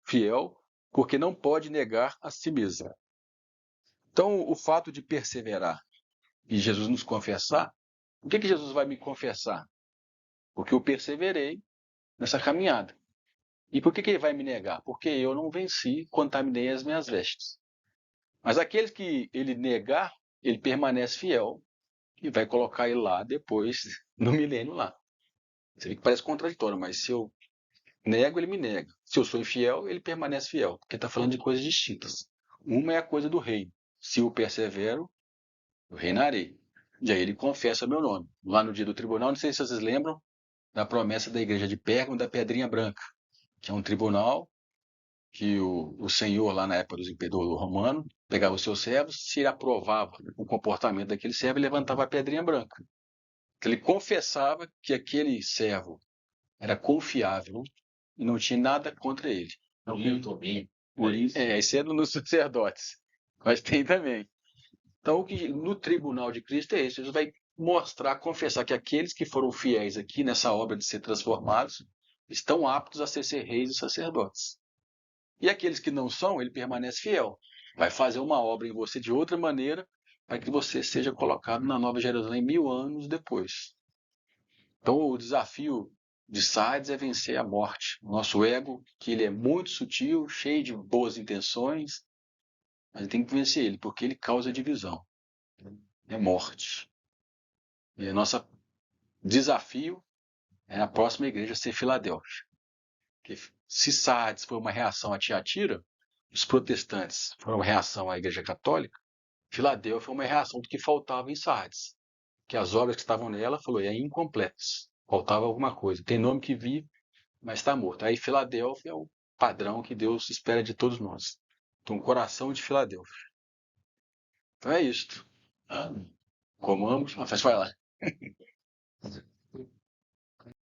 fiel, porque não pode negar a si mesmo. Então, o fato de perseverar e Jesus nos confessar, o que Jesus vai me confessar? Porque eu perseverei nessa caminhada. E por que ele vai me negar? Porque eu não venci, contaminei as minhas vestes. Mas aqueles que ele negar, ele permanece fiel e vai colocar ele lá depois, no milênio lá. Você vê que parece contraditório, mas se eu nego, ele me nega. Se eu sou infiel, ele permanece fiel, porque está falando de coisas distintas. Uma é a coisa do reino. Se eu persevero, eu reinarei. E aí ele confessa meu nome. Lá no dia do tribunal, não sei se vocês lembram da promessa da igreja de Pérgamo da Pedrinha Branca, que é um tribunal que o senhor, lá na época do imperador romano, pegava os seus servos, se ele aprovava o comportamento daquele servo, ele levantava a pedrinha branca. Então, ele confessava que aquele servo era confiável e não tinha nada contra ele. Isso é nos sacerdotes, mas tem também. Então, o que no tribunal de Cristo é isso. Jesus vai mostrar, confessar que aqueles que foram fiéis aqui nessa obra de ser transformados estão aptos a ser reis e sacerdotes. E aqueles que não são, ele permanece fiel. Vai fazer uma obra em você de outra maneira para que você seja colocado na Nova Jerusalém 1000 anos depois. Então, o desafio de Sardes é vencer a morte. O nosso ego, que ele é muito sutil, cheio de boas intenções, mas tem que vencer ele, porque ele causa divisão. É morte. E o nosso desafio é a próxima igreja ser Filadélfia. Porque se Sardes foi uma reação a Tiatira, os protestantes foram uma reação à igreja católica, Filadélfia foi uma reação do que faltava em Sardes. Que as obras que estavam nela, falou, é incompletas. Faltava alguma coisa. Tem nome que vive, mas está morto. Aí Filadélfia é o padrão que Deus espera de todos nós. Então, o coração de Filadélfia. Então é isto. Comamos, mas vai lá.